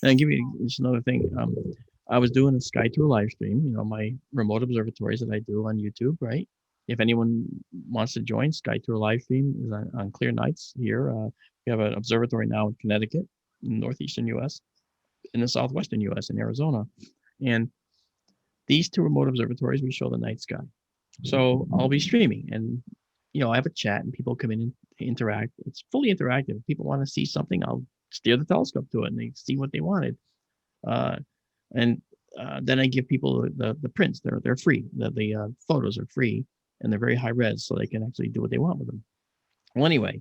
And I'll give you just another thing. I was doing a SkyTour LiveStream, my remote observatories that I do on YouTube, right? If anyone wants to join, SkyTour LiveStream is on clear nights here. We have an observatory now in Connecticut, in the northeastern U.S., in the southwestern U.S., in Arizona. And these two remote observatories, we show the night sky. So I'll be streaming and, I have a chat and people come in and interact. It's fully interactive. If people want to see something, I'll steer the telescope to it and they see what they wanted. Uh, and then I give people the prints. They're free. The photos are free and they're very high res, so they can actually do what they want with them. Well, anyway,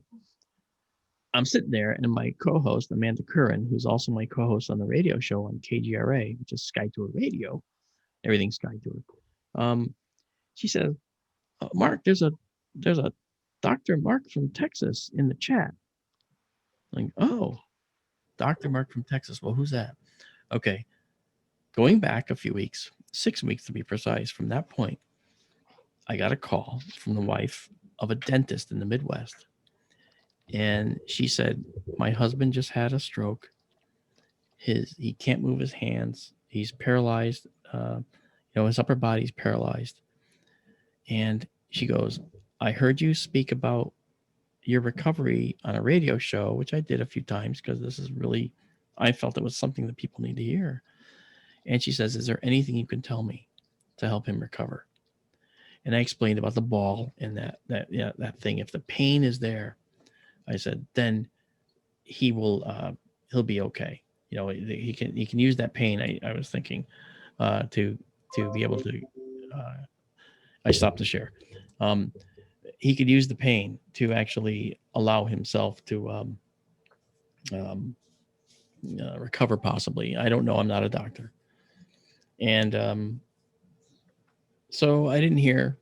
I'm sitting there and my co-host Amanda Curran, who's also my co-host on the radio show on KGRA, which is SkyTour Radio, everything SkyTour. She says, Mark, there's a Dr. Mark from Texas in the chat. I'm like, oh, Dr. Mark from Texas. Well, who's that? Okay. Going back a few weeks, 6 weeks to be precise, from that point, I got a call from the wife of a dentist in the Midwest. And she said, my husband just had a stroke. He can't move his hands. He's paralyzed. His upper body's paralyzed. And she goes, I heard you speak about your recovery on a radio show, which I did a few times because this is really, I felt it was something that people need to hear. And she says, is there anything you can tell me to help him recover? And I explained about the ball and that thing. If the pain is there, I said, then he'll be okay. He can use that pain. I was thinking to be able to. I stopped to share. He could use the pain to actually allow himself to recover, possibly. I don't know. I'm not a doctor. And so I didn't hear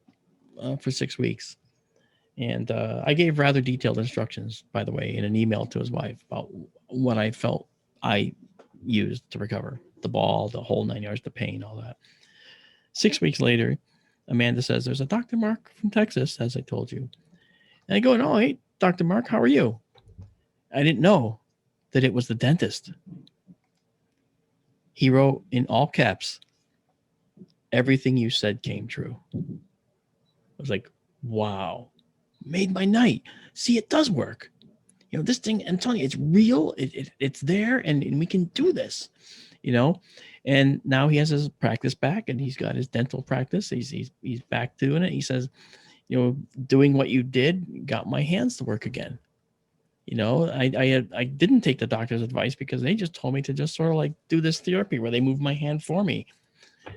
for 6 weeks. And I gave rather detailed instructions, by the way, in an email to his wife about what I felt I used to recover the ball, the whole 9 yards, the pain, all that. 6 weeks later, Amanda says, there's a Dr. Mark from Texas, as I told you. And I go, oh, hey, Dr. Mark, how are you? I didn't know that it was the dentist. He wrote in all caps, everything you said came true. I was like, wow, made my night. See, it does work. This thing, I'm telling you, it's real. It's there, and we can do this, And now he has his practice back, and he's got his dental practice. He's back doing it. He says, doing what you did got my hands to work again. I didn't take the doctor's advice because they just told me to just sort of like do this therapy where they move my hand for me.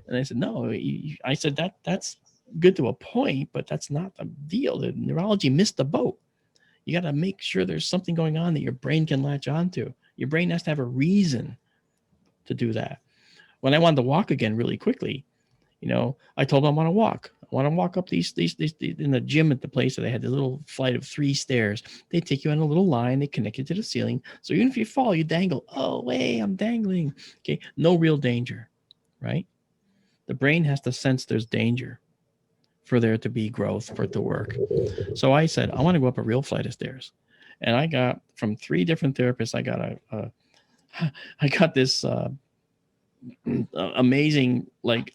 And I said, no, I said that's good to a point, but that's not the deal. The neurology missed the boat. You got to make sure there's something going on that your brain can latch onto. Your brain has to have a reason to do that. When I wanted to walk again really quickly, I told them I want to walk. I want to walk up these in the gym at the place that they had this little flight of 3 stairs. They take you on a little line. They connect you to the ceiling. So even if you fall, you dangle. Oh, wait, I'm dangling. Okay, no real danger, right? The brain has to sense there's danger for there to be growth, for it to work. So I said, I want to go up a real flight of stairs. And I got from 3 different therapists, I got this amazing, like,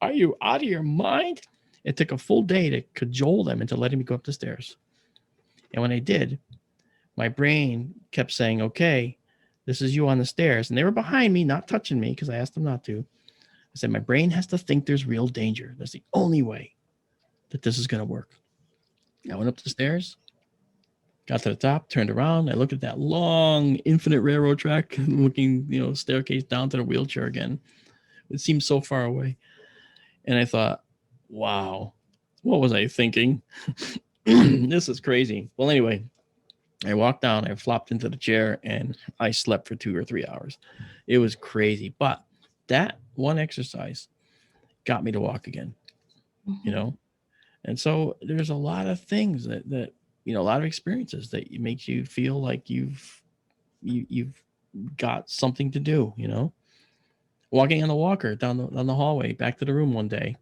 are you out of your mind? It took a full day to cajole them into letting me go up the stairs. And when I did, my brain kept saying, okay, this is you on the stairs. And they were behind me, not touching me because I asked them not to. I said, my brain has to think there's real danger. That's the only way that this is going to work. I went up the stairs, got to the top, turned around. I looked at that long, infinite railroad track, looking, staircase down to the wheelchair again. It seemed so far away. And I thought, wow, what was I thinking? This is crazy. Well, anyway, I walked down, I flopped into the chair, and I slept for 2 or 3 hours. It was crazy. But that one exercise got me to walk again, And so there's a lot of things that a lot of experiences that makes you feel like you've got something to do, Walking on the walker down the hallway back to the room one day.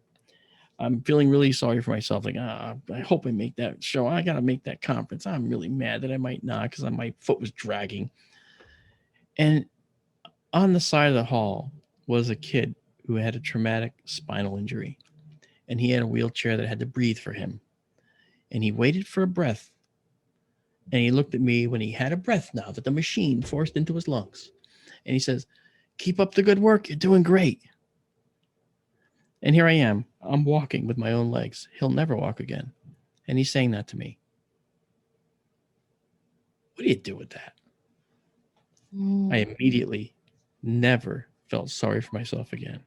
I'm feeling really sorry for myself. Like, I hope I make that show. I got to make that conference. I'm really mad that I might not because my foot was dragging. And On the side of the hall was a kid who had a traumatic spinal injury, and he had a wheelchair that had to breathe for him. And he waited for a breath, and he looked at me when he had a breath now that the machine forced into his lungs. And he says, "Keep up the good work. You're doing great." And here I am. I'm walking with my own legs. He'll never walk again. And he's saying that to me. What do you do with that? I immediately never felt sorry for myself again.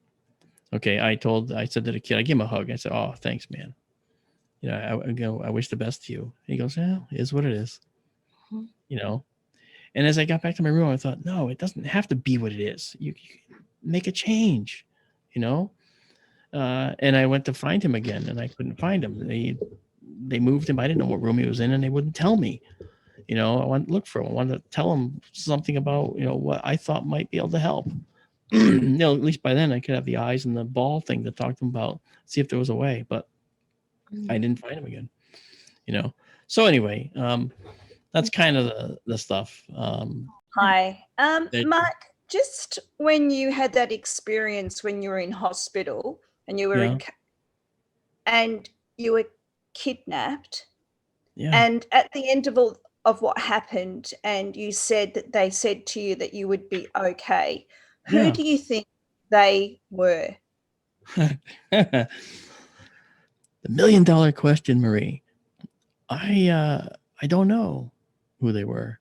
Okay, I said to the kid, I gave him a hug. I said, "Oh, thanks, man. I wish the best to you." And he goes, "Yeah, it is what it is." And as I got back to my room, I thought, no, it doesn't have to be what it is. You make a change, and I went to find him again, and I couldn't find him. They moved him. I didn't know what room he was in, and they wouldn't tell me. I wanted to look for him. I wanted to tell him something about, what I thought might be able to help. At least by then I could have the eyes and the ball thing to talk to him about, see if there was a way, but I didn't find him again, So anyway, that's kind of the stuff. Hi, Mark, just when you had that experience when you were in hospital and you were kidnapped, and at the end of what happened, and you said that they said to you that you would be okay. Who do you think they were? The $1 million question, Marie. I don't know who they were.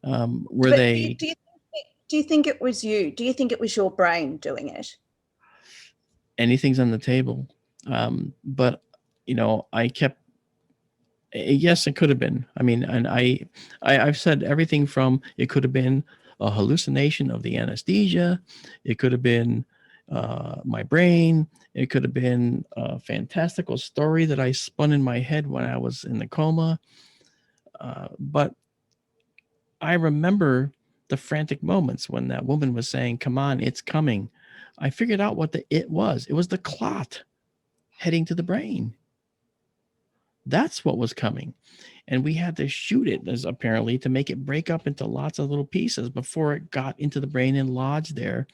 Were they? Do you think it was you? Do you think it was your brain doing it? Anything's on the table, but I kept. Yes, it could have been. I mean, and I've said everything from it could have been a hallucination of the anesthesia, it could have been my brain, it could have been a fantastical story that I spun in my head when I was in the coma. But I remember the frantic moments when that woman was saying, "Come on, it's coming." I figured out what it was. It was the clot heading to the brain. That's what was coming. And we had to shoot it, as apparently, to make it break up into lots of little pieces before it got into the brain and lodged there,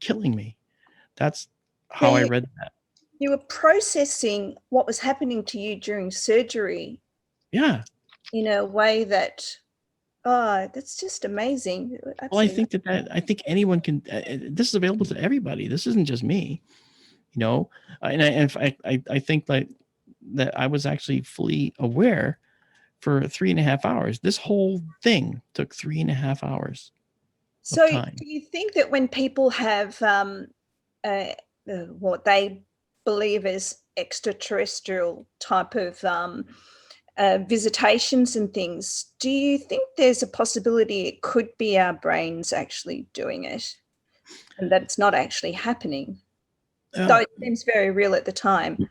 killing me. That's how I read that. You were processing what was happening to you during surgery. Yeah. In a way that, that's just amazing. Absolutely. Well, I think I think anyone can. This is available to everybody. This isn't just me, and I think that I was actually fully aware for 3.5 hours. This whole thing took 3.5 hours. So do you think that when people have what they believe is extraterrestrial type of visitations and things, do you think there's a possibility it could be our brains actually doing it and that it's not actually happening? Though it seems very real at the time.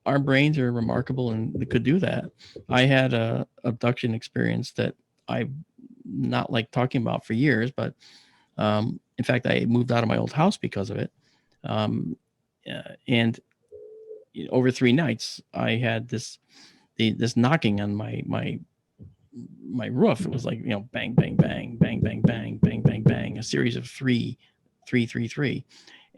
Our brains are remarkable and they could do that. I had a abduction experience that I've not liked talking about for years, but in fact, I moved out of my old house because of it. And over 3 nights, I had this knocking on my roof. It was like, bang, bang, bang, bang, bang, bang, bang, bang, bang, a series of 3, 3, 3, 3.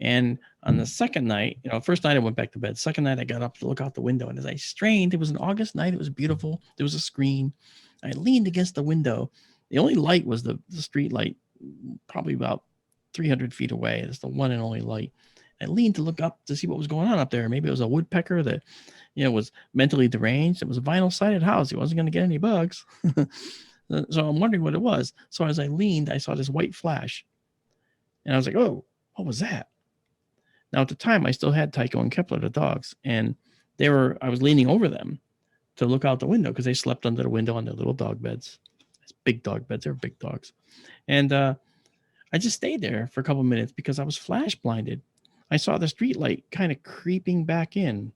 And on the second night, first night I went back to bed. Second night I got up to look out the window, and as I strained, it was an August night. It was beautiful. There was a screen. I leaned against the window. The only light was the street light, probably about 300 feet away. It's the one and only light. I leaned to look up to see what was going on up there. Maybe it was a woodpecker that, was mentally deranged. It was a vinyl-sided house. He wasn't going to get any bugs. So I'm wondering what it was. So as I leaned, I saw this white flash. And I was like, oh, what was that? Now, at the time, I still had Tycho and Kepler, the dogs, and I was leaning over them to look out the window because they slept under the window on their little dog beds. It's big dog beds. They're big dogs. And I just stayed there for a couple of minutes because I was flash blinded. I saw the street light kind of creeping back in.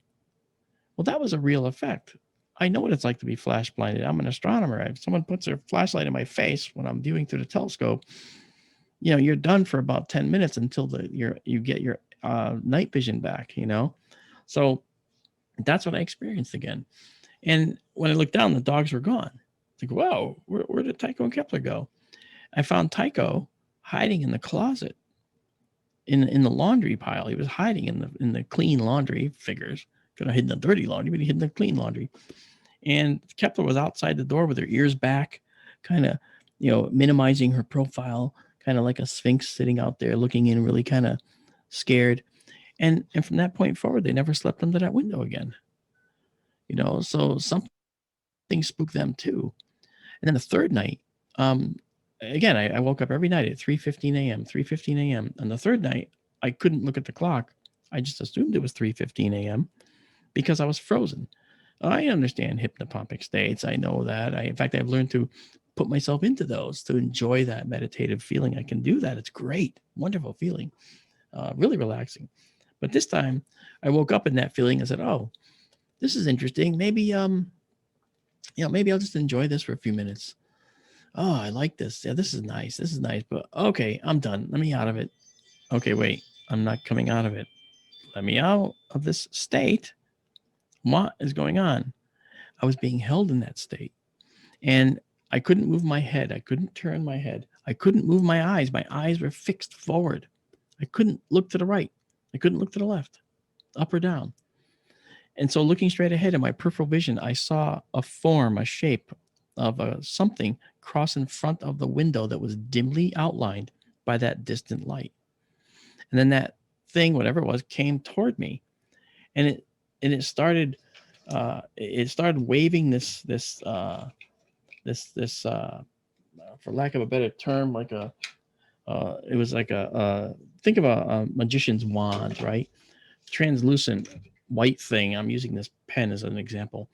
Well, that was a real effect. I know what it's like to be flash blinded. I'm an astronomer. If someone puts their flashlight in my face when I'm viewing through the telescope, you're done for about 10 minutes until you get your night vision back, So that's what I experienced again. And when I looked down, the dogs were gone. It's like, whoa, where did Tycho and Kepler go? I found Tycho hiding in the closet, in the laundry pile. He was hiding in the clean laundry. Figures could have hidden the dirty laundry, but he hid in the clean laundry. And Kepler was outside the door with her ears back, kind of, minimizing her profile, kind of like a sphinx sitting out there looking in, really kind of scared. And from that point forward, they never slept under that window again. So something spooked them too. And then the third night, again, I woke up every night at 3:15 a.m., 3:15 a.m. And the third night, I couldn't look at the clock. I just assumed it was 3:15 a.m. because I was frozen. I understand hypnopompic states. I know that. In fact, I've learned to put myself into those to enjoy that meditative feeling. I can do that. It's great. Wonderful feeling. Really relaxing. But this time I woke up in that feeling and said, oh, this is interesting. Maybe, maybe I'll just enjoy this for a few minutes. Oh, I like this. Yeah, this is nice. This is nice. But okay, I'm done. Let me out of it. Okay, wait. I'm not coming out of it. Let me out of this state. What is going on? I was being held in that state. And I couldn't move my head. I couldn't turn my head. I couldn't move my eyes. My eyes were fixed forward. I couldn't look to the right. I couldn't look to the left, up or down. And so looking straight ahead in my peripheral vision, I saw a form, a shape of something cross in front of the window that was dimly outlined by that distant light. And then that thing, whatever it was, came toward me. And it started waving this for lack of a better term, like it was like think of a magician's wand, right? Translucent white thing. I'm using this pen as an example.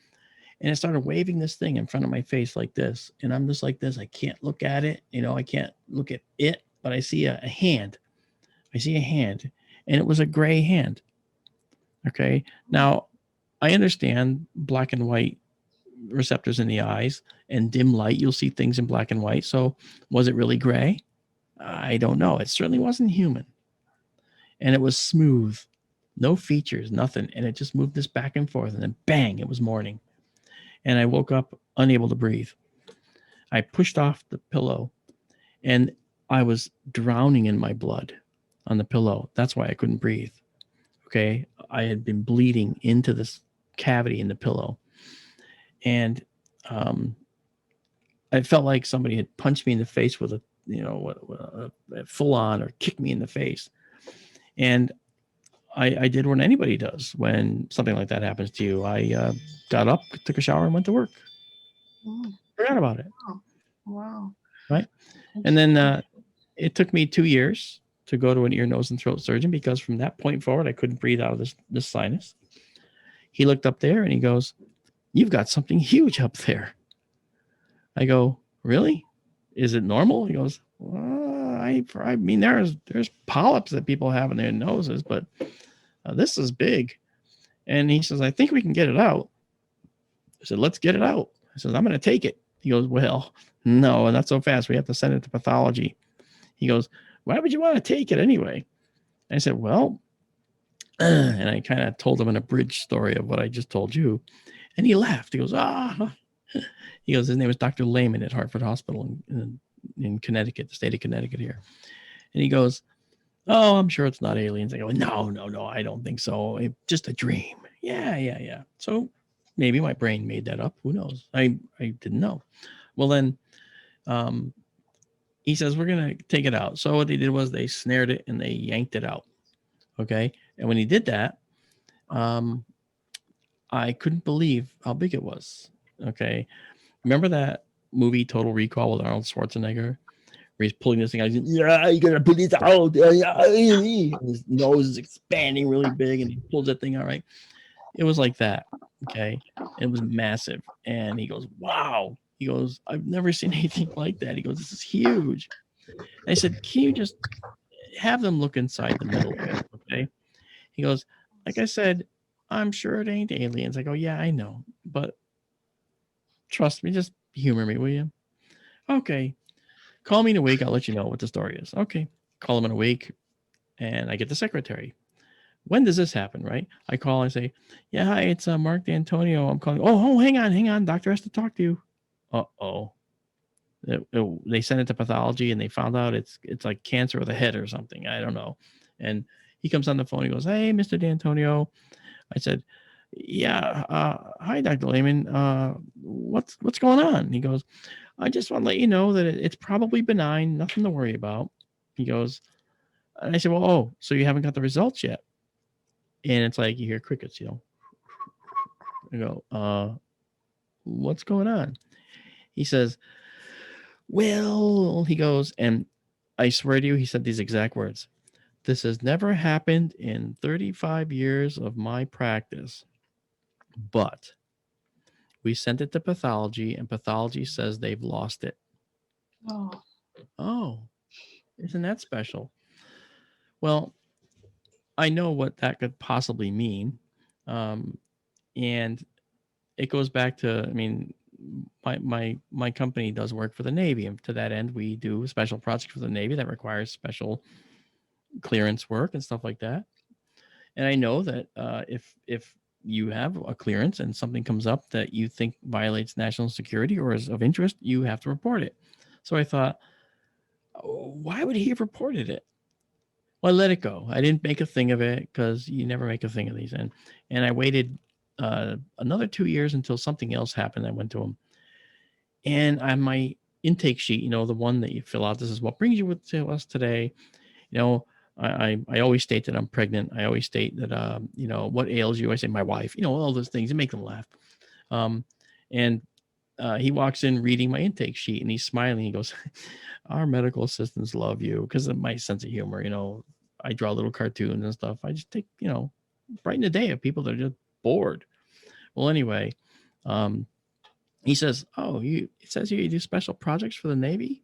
And it started waving this thing in front of my face like this. And I'm just like this. I can't look at it. I can't look at it, but I see a hand. I see a hand. And it was a gray hand. Okay. Now, I understand black and white receptors in the eyes and dim light. You'll see things in black and white. So was it really gray? I don't know. It certainly wasn't human. And it was smooth. No features, nothing. And it just moved this back and forth. And then bang, it was morning. And I woke up unable to breathe. I pushed off the pillow and I was drowning in my blood on the pillow. That's why I couldn't breathe. Okay. I had been bleeding into this cavity in the pillow. And I felt like somebody had punched me in the face with a full on, or kicked me in the face. And I did what anybody does when something like that happens to you. I got up, took a shower, and went to work. Forgot about it. Wow. Right. And then it took me 2 years to go to an ear, nose, and throat surgeon, because from that point forward, I couldn't breathe out of this sinus. He looked up there and he goes, "You've got something huge up there." I go, "Really? Is it normal?" He goes, "Well, I mean, there's polyps that people have in their noses, but this is big." And he says, "I think we can get it out." I said, "Let's get it out." I says, "I'm going to take it." He goes, "Well, no, not so fast. We have to send it to pathology." He goes, "Why would you want to take it anyway?" I said, "Well," and I kind of told him an abridged story of what I just told you. And he laughed. He goes, "Ah." He goes, his name was Dr. Lehman at Hartford Hospital in Connecticut, the state of Connecticut here. And he goes, "Oh, I'm sure it's not aliens." I go, No, I don't think so. It's just a dream. Yeah. So maybe my brain made that up. Who knows? I didn't know. Well, then he says, "We're going to take it out." So what they did was they snared it and they yanked it out. Okay. And when he did that, I couldn't believe how big it was. Okay. Remember that movie Total Recall with Arnold Schwarzenegger, where he's pulling this thing out? He's, "Yeah, you gotta pull this out." And his nose is expanding really big, and he pulls that thing out, right? It was like that. Okay. It was massive. And he goes, "Wow." He goes, "I've never seen anything like that." He goes, "This is huge." And I said, "Can you just have them look inside the middle of it?" Okay. He goes, "Like I said, I'm sure it ain't aliens." I go, "Yeah, I know, but trust me, just humor me, will you?" "Okay. Call me in a week. I'll let you know what the story is." Okay. Call him in a week, and I get the secretary. When does this happen, right? I call and say, "Yeah, hi, it's Marc D'Antonio. I'm calling." Oh, hang on. Doctor has to talk to you." Uh-oh. They sent it to pathology and they found out it's like cancer of the head or something. I don't know. And he comes on the phone. He goes, "Hey, Mr. Dantonio." I said, "Yeah, hi, Dr. Lehman. What's going on?" He goes, "I just want to let you know that it's probably benign, nothing to worry about." He goes, and I said, "Well, oh, so you haven't got the results yet?" And it's like you hear crickets, I go, what's going on? He says, "Well," he goes, and I swear to you, he said these exact words: "This has never happened in 35 years of my practice, but we sent it to pathology, and pathology says they've lost it." Oh, isn't that special? Well, I know what that could possibly mean. And it goes back to, I mean, my company does work for the Navy, and to that end, we do special projects for the Navy that requires special clearance work and stuff like that. And I know that if you have a clearance and something comes up that you think violates national security or is of interest, you have to report it. So I thought, why would he have reported it? Well, I let it go. I didn't make a thing of it because you never make a thing of these. And I waited another 2 years until something else happened. I went to him. And on my intake sheet, the one that you fill out, this is what brings you to us today. I always state that I'm pregnant. I always state that, what ails you? I say my wife, all those things and make them laugh. And he walks in reading my intake sheet and he's smiling. He goes, "Our medical assistants love you," because of my sense of humor. I draw little cartoons and stuff. I just take, brighten the day of people that are just bored. Well, anyway, he says, "Oh, it says here you do special projects for the Navy."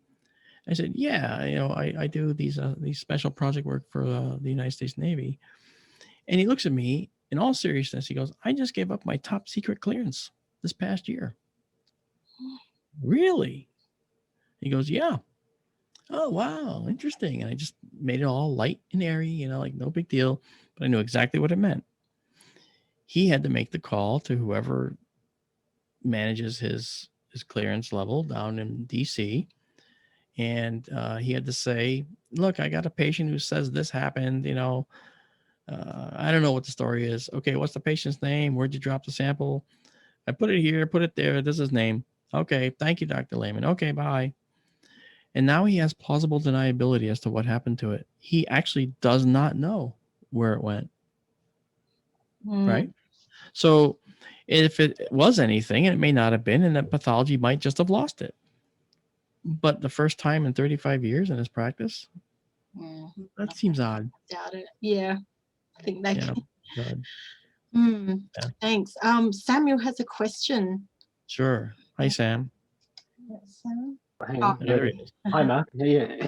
I said, "Yeah, I do these special project work for the United States Navy." And he looks at me in all seriousness. He goes, "I just gave up my top secret clearance this past year." "Really?" He goes, "Yeah." "Oh, wow, interesting." And I just made it all light and airy, like no big deal, but I knew exactly what it meant. He had to make the call to whoever manages his clearance level down in DC. And he had to say, "Look, I got a patient who says this happened, I don't know what the story is. Okay, what's the patient's name? Where'd you drop the sample? I put it here, put it there. This is his name. Okay, thank you, Dr. Lehman. Okay, bye." And now he has plausible deniability as to what happened to it. He actually does not know where it went. Right? So if it was anything, and it may not have been, and that pathology might just have lost it. But the first time in 35 years in his practice, that seems odd. Doubt it. Yeah, I think they can. Yeah. Thanks. Samuel has a question. Sure. Hi, Sam. Sam? There he is. Hi, Mark. Yeah.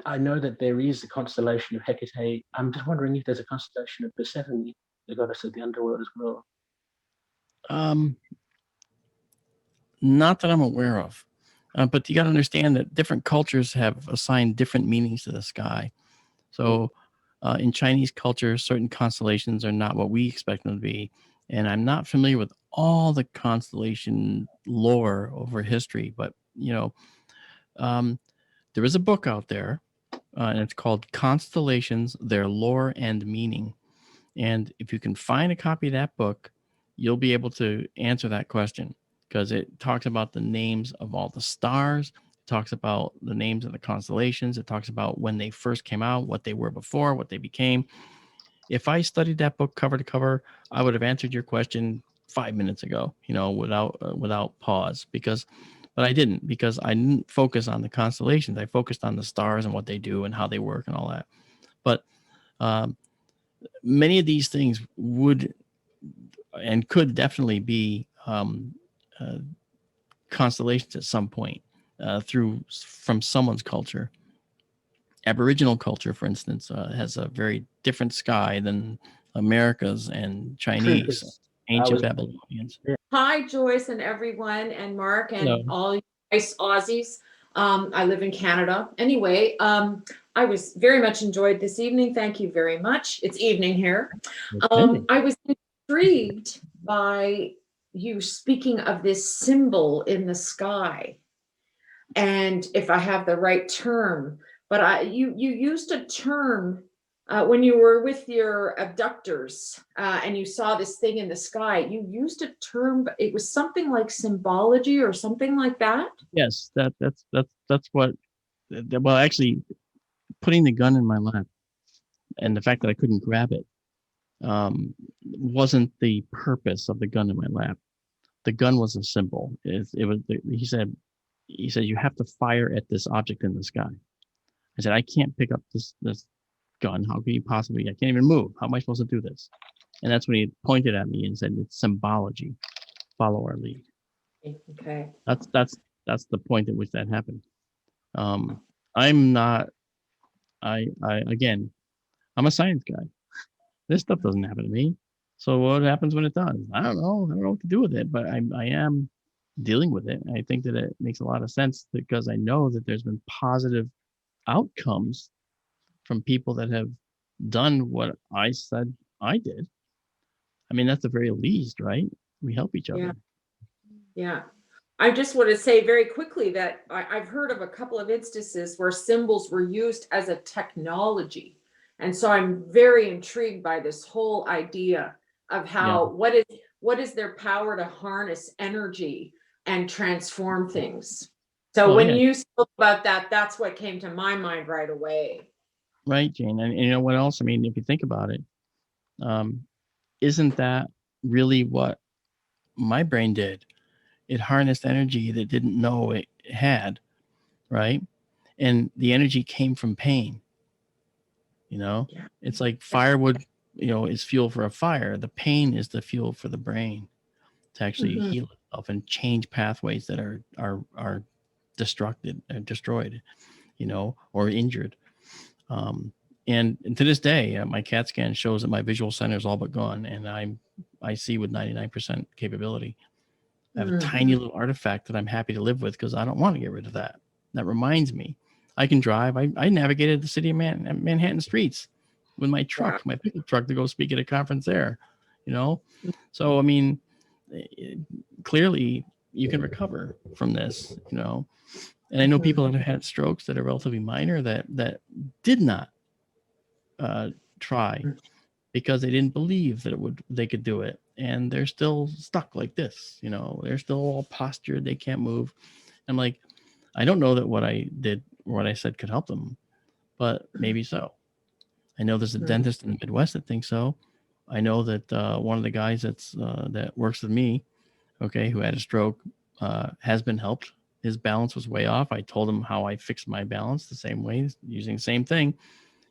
I know that there is the constellation of Hecate. I'm just wondering if there's a constellation of Persephone, the goddess of the underworld, as well. Not that I'm aware of. But you got to understand that different cultures have assigned different meanings to the sky. So in Chinese culture, certain constellations are not what we expect them to be. And I'm not familiar with all the constellation lore over history, but, there is a book out there, and it's called Constellations, Their Lore and Meaning. And if you can find a copy of that book, you'll be able to answer that question, because it talks about the names of all the stars. It talks about the names of the constellations. It talks about when they first came out, what they were before, what they became. If I studied that book cover to cover, I would have answered your question 5 minutes ago, without pause, but I didn't, because I didn't focus on the constellations. I focused on the stars and what they do and how they work and all that. But many of these things would and could definitely be constellations at some point from someone's culture. Aboriginal culture, for instance, has a very different sky than America's and Chinese, ancient Babylonians. Hi, Joyce and everyone, and Mark and all you nice Aussies. I live in Canada. Anyway, I was very much enjoyed this evening. Thank you very much. It's evening here. I was intrigued by you speaking of this symbol in the sky, and if I have the right term, but you used a term when you were with your abductors and you saw this thing in the sky. You used a term, but it was something like symbology or something like that. Yes, that's what. Well, actually, putting the gun in my lap and the fact that I couldn't grab it wasn't the purpose of the gun in my lap. The gun was a symbol. It was. He said you have to fire at this object in the sky. I said I can't pick up this gun. How can you possibly? I can't even move. How am I supposed to do this? And that's when he pointed at me and said, "It's symbology. Follow our lead." Okay. That's the point at which that happened. I'm not. Again, I'm a science guy. This stuff doesn't happen to me. So what happens when it does? I don't know. I don't know what to do with it, but I am dealing with it. I think that it makes a lot of sense because I know that there's been positive outcomes from people that have done what I said I did. I mean, that's the very least, right? We help each other. Yeah. I just want to say very quickly that I've heard of a couple of instances where symbols were used as a technology. And so I'm very intrigued by this whole idea of how what is their power to harness energy and transform things. So when you spoke about that, that's what came to my mind right away. Right, Jane. And you know what else? I mean, if you think about it, isn't that really what my brain did? It harnessed energy that didn't know it had, right? And the energy came from pain. It's like firewood, is fuel for a fire. The pain is the fuel for the brain to actually heal itself and change pathways that are destroyed, or injured. And to this day, my CAT scan shows that my visual center is all but gone, and I see with 99% capability. I have a tiny little artifact that I'm happy to live with because I don't want to get rid of that. That reminds me, I can drive. I navigated the city of Manhattan streets with my truck, my pickup truck, to go speak at a conference there. So I mean, clearly you can recover from this. And I know people that have had strokes that are relatively minor that did not try because they didn't believe that they could do it, and they're still stuck like this. They're still all postured, they can't move. I'm like, I don't know that what I did or what I said could help them, but maybe so. I know there's a dentist in the Midwest that thinks so. I know that one of the guys that works with me, who had a stroke, has been helped. His balance was way off. I told him how I fixed my balance the same way, using the same thing.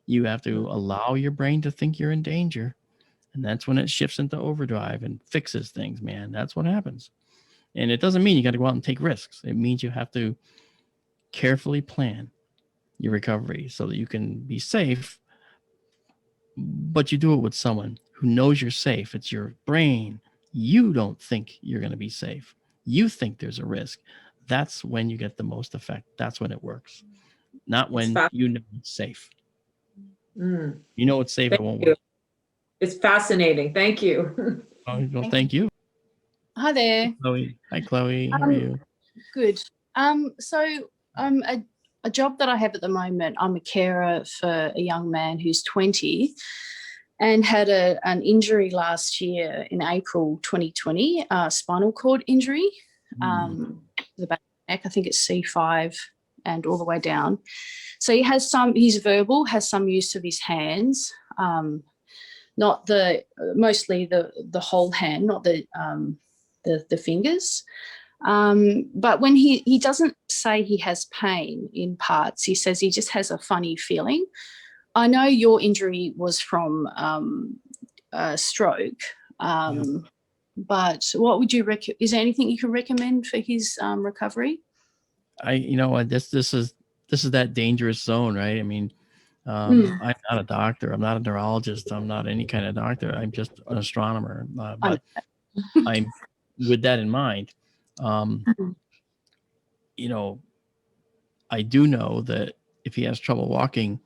You have to allow your brain to think you're in danger. And that's when it shifts into overdrive and fixes things, man. That's what happens. And it doesn't mean you got to go out and take risks. It means you have to carefully plan your recovery so that you can be safe, but you do it with someone who knows you're safe. It's your brain. You don't think you're going to be safe. You think there's a risk. That's when you get the most effect. That's when it works. Not when you know it's safe. You know it's safe, it won't work. It's fascinating. Thank you. Well, thank you. Hi there. Chloe. Hi, Chloe. How are you? Good. So a job that I have at the moment, I'm a carer for a young man who's 20 and had an injury last year in April 2020, spinal cord injury, the back of the neck. I think it's C5 and all the way down. So he's verbal, has some use of his hands, mostly the whole hand, not the fingers. But when he doesn't say he has pain in parts, he says he just has a funny feeling. I know your injury was from a stroke, but what would you is there anything you can recommend for his recovery? This is that dangerous zone, right? I mean, I'm not a doctor. I'm not a neurologist. I'm not any kind of doctor. I'm just an astronomer. But I'm with that in mind. I do know that if he has trouble walking,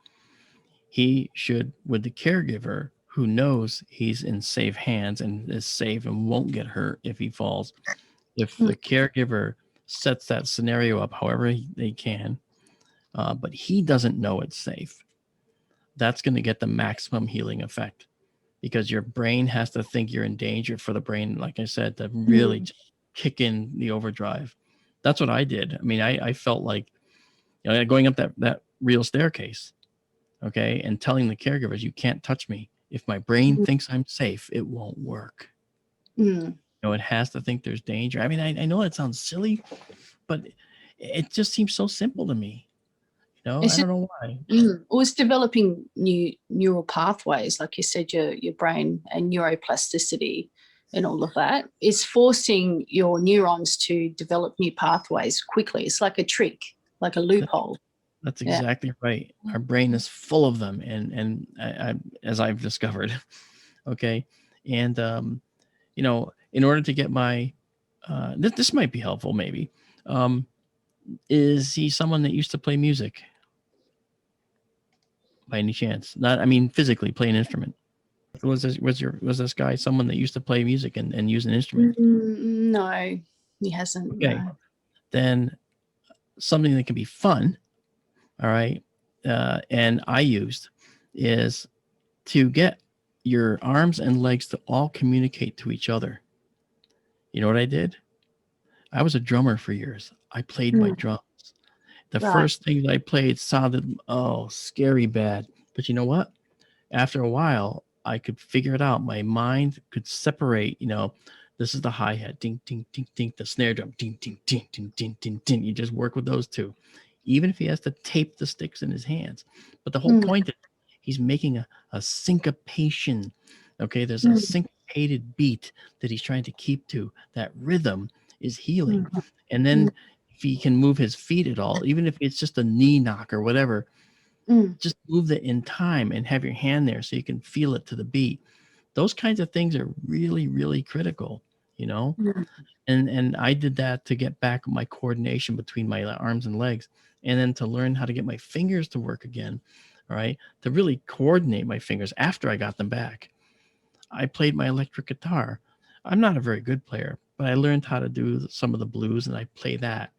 he should, with the caregiver who knows he's in safe hands and is safe and won't get hurt if he falls. If the caregiver sets that scenario up however they can, but he doesn't know it's safe, that's going to get the maximum healing effect, because your brain has to think you're in danger for the brain, like I said, to really just kick in the overdrive. That's what I did. I mean, I felt like, going up that real staircase, okay, and telling the caregivers, you can't touch me. If my brain thinks I'm safe, it won't work. It has to think there's danger. I mean, I know that sounds silly, but it just seems so simple to me. I don't know why. It was developing new neural pathways, like you said, your brain and neuroplasticity and all of that is forcing your neurons to develop new pathways quickly. It's like a trick, like a loophole. That's exactly right. Our brain is full of them, and I, as I've discovered, okay, and in order to get my, this might be helpful, maybe. Is he someone that used to play music? By any chance? Not, I mean, physically play an instrument. Was this guy someone that used to play music and use an instrument? No, he hasn't. Okay, no. Then something that can be fun, all right, and I used, is to get your arms and legs to all communicate to each other. You know what I did? I was a drummer for years. I played my drums. The first thing that I played sounded, scary bad. But you know what? After a while, I could figure it out. My mind could separate, this is the hi-hat, ding, ding, ding, ding, the snare drum, ding, ding, ding, ding, ding, ding, ding. You just work with those two, even if he has to tape the sticks in his hands. But the whole point is he's making a syncopation. Okay, there's a syncopated beat that he's trying to keep to. That rhythm is healing. And then if he can move his feet at all, even if it's just a knee knock or whatever, just move it in time and have your hand there so you can feel it to the beat. Those kinds of things are really, really critical, and I did that to get back my coordination between my arms and legs, and then to learn how to get my fingers to work again, all right, to really coordinate my fingers after I got them back. I played my electric guitar. I'm not a very good player, but I learned how to do some of the blues, and I play that.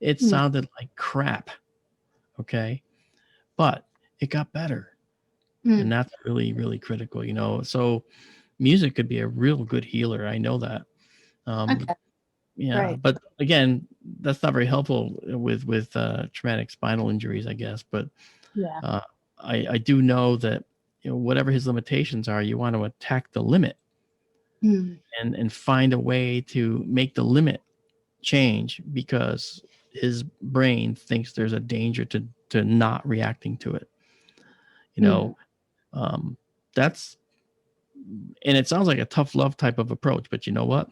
It sounded like crap, okay? But it got better. And that's really, really critical, So music could be a real good healer. I know that. Great. But again, that's not very helpful with traumatic spinal injuries, I guess. But I do know that whatever his limitations are, you want to attack the limit and find a way to make the limit change, because his brain thinks there's a danger to not reacting to it. That's, and it sounds like a tough love type of approach, but you know what?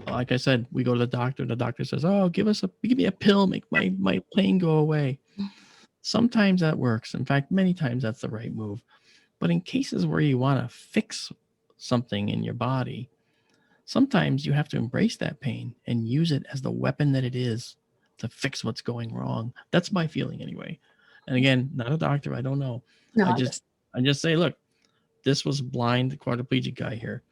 Like I said, we go to the doctor. The doctor says, give me a pill, make my pain go away. Sometimes that works. In fact, many times that's the right move. But in cases where you want to fix something in your body, sometimes you have to embrace that pain and use it as the weapon that it is to fix what's going wrong. That's my feeling anyway. And again, not a doctor. I don't know. No, I just say, look, this was a blind quadriplegic guy here.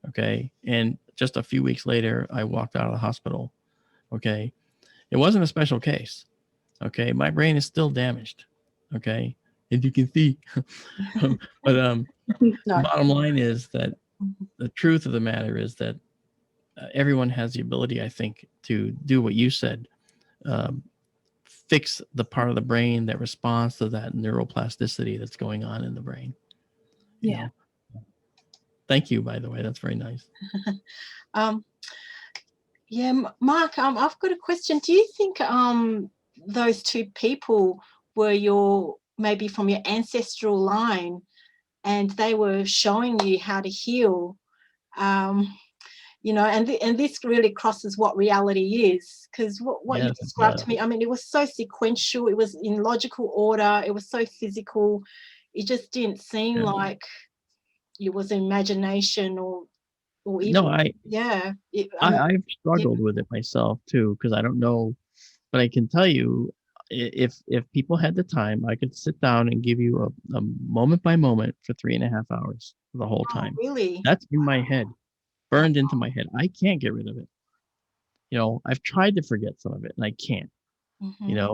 Okay. And just a few weeks later, I walked out of the hospital. Okay. It wasn't a special case. Okay. My brain is still damaged. Okay. As you can see. But the bottom line is that the truth of the matter is that everyone has the ability, I think, to do what you said, fix the part of the brain that responds to that neuroplasticity that's going on in the brain. You know? Thank you, by the way. That's very nice. Mark, I've got a question. Do you think those two people were maybe from your ancestral line, and they were showing you how to heal? And this really crosses what reality is, because what you described to me, I mean, it was so sequential, it was in logical order, it was so physical. It just didn't seem like it was imagination or even, no, I've struggled with it myself too, because I don't know, but I can tell you if people had the time, I could sit down and give you a moment by moment for 3.5 hours the whole time. Really? That's in my head, burned into my head. I can't get rid of it. I've tried to forget some of it and I can't,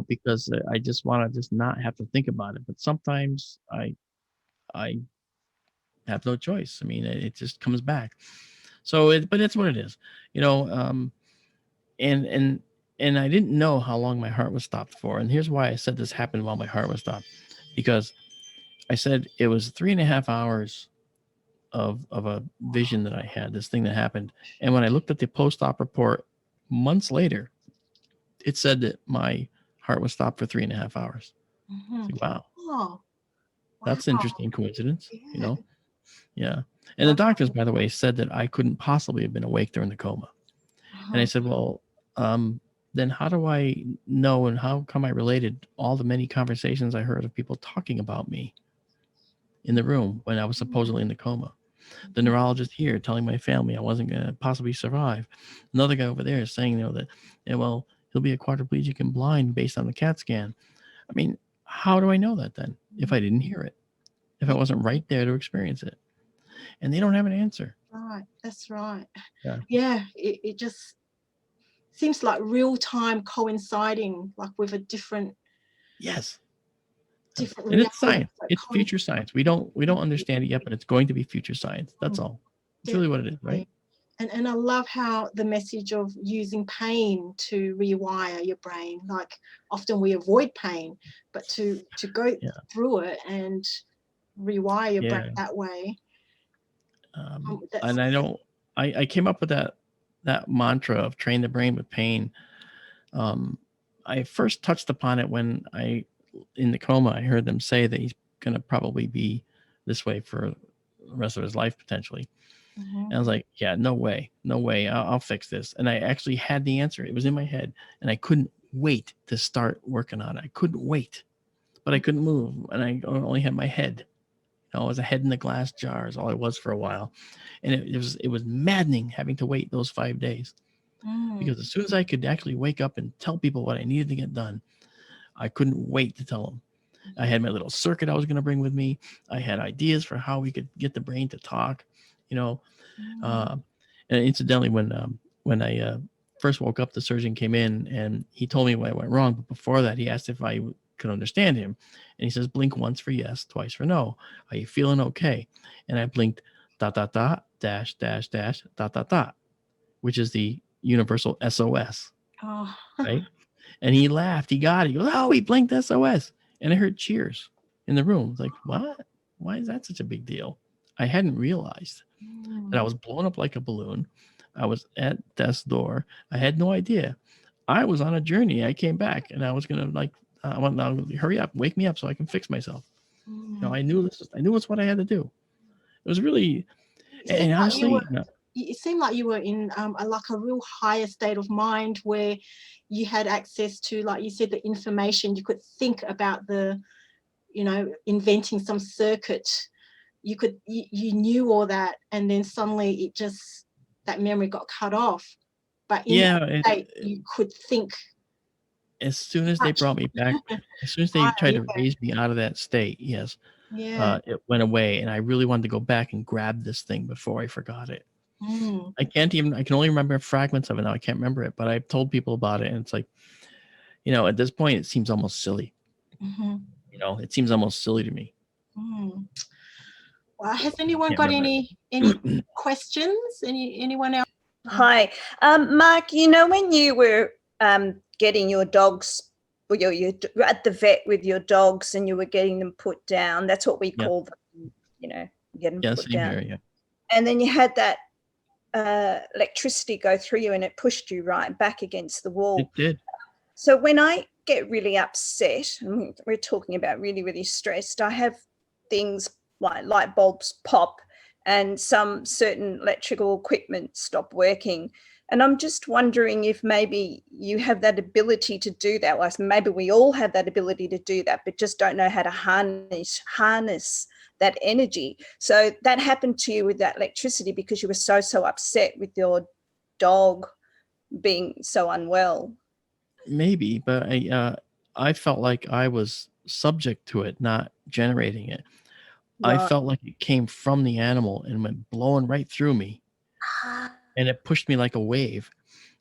because I just want to just not have to think about it. But sometimes I have no choice. I mean, it just comes back. So but it's what it is, and I didn't know how long my heart was stopped for. And here's why I said this happened while my heart was stopped, because I said it was 3.5 hours of a vision that I had, this thing that happened. And when I looked at the post-op report months later, it said that my heart was stopped for 3.5 hours. Like, wow. Oh, that's an interesting coincidence, Yeah. Yeah. And the doctors, by the way, said that I couldn't possibly have been awake during the coma. And I said, well, then how do I know, and how come I related all the many conversations I heard of people talking about me in the room when I was supposedly in the coma? The neurologist here telling my family I wasn't going to possibly survive. Another guy over there saying, that, well, he'll be a quadriplegic and blind based on the CAT scan. I mean, how do I know that then if I didn't hear it, if I wasn't right there to experience it? And they don't have an answer. Right, that's right. Yeah. It just seems like real time coinciding, like with a different. Yes. Different. And it's science. It's future science. We don't understand it yet, but it's going to be future science. That's all. It's really what it is, right? And I love how the message of using pain to rewire your brain. Like often we avoid pain, but to go through it and rewire your brain that way. And I know I came up with that mantra of train the brain with pain. I first touched upon it when in the coma, I heard them say that he's going to probably be this way for the rest of his life, potentially. And I was like, yeah, no way. I'll fix this. And I actually had the answer. It was in my head and I couldn't wait to start working on it. I couldn't wait, but I couldn't move. And I only had my head. I was a head in the glass jar is all I was for a while. And it was maddening having to wait those 5 days, because as soon as I could actually wake up and tell people what I needed to get done, I couldn't wait to tell them. I had my little circuit I was going to bring with me. I had ideas for how we could get the brain to talk, and incidentally, when I first woke up, the surgeon came in and he told me what went wrong. But before that, he asked if I could understand him. And he says, blink once for yes, twice for no. Are you feeling okay? And I blinked ... .. which is the universal SOS. Oh. Right? And he laughed. He got it. He goes, oh, he blinked SOS. And I heard cheers in the room. I was like, what? Why is that such a big deal? I hadn't realized that I was blown up like a balloon. I was at death's door. I had no idea. I was on a journey. I came back and I was going to I want now hurry up, wake me up so I can fix myself. I knew it's what I had to do. It was really, and honestly, it seemed like you were in a real higher state of mind where you had access to, like you said, the information. You could think about inventing some circuit. You knew all that, and then suddenly that memory got cut off. But in that state, you could think. As soon as they brought me back, as soon as they tried to raise me out of that state, yes, it went away, and I really wanted to go back and grab this thing before I forgot it. I can only remember fragments of it now. I can't remember it, but I've told people about it, and it's like, at this point, it seems almost silly. It seems almost silly to me. Well, has anyone got any questions? Anyone else? Hi, Mark. When you were getting your dogs, or you're at the vet with your dogs, and you were getting them put down. That's what we call them. Get them put down. Here, and then you had that electricity go through you, and it pushed you right back against the wall. It did. So when I get really upset, and we're talking about really, really stressed, I have things like light bulbs pop and some certain electrical equipment stop working. And I'm just wondering if maybe you have that ability to do that. Well, maybe we all have that ability to do that, but just don't know how to harness that energy. So that happened to you with that electricity because you were so upset with your dog being so unwell. Maybe, but I felt like I was subject to it, not generating it. I Right. felt like it came from the animal and went blowing right through me, and it pushed me like a wave.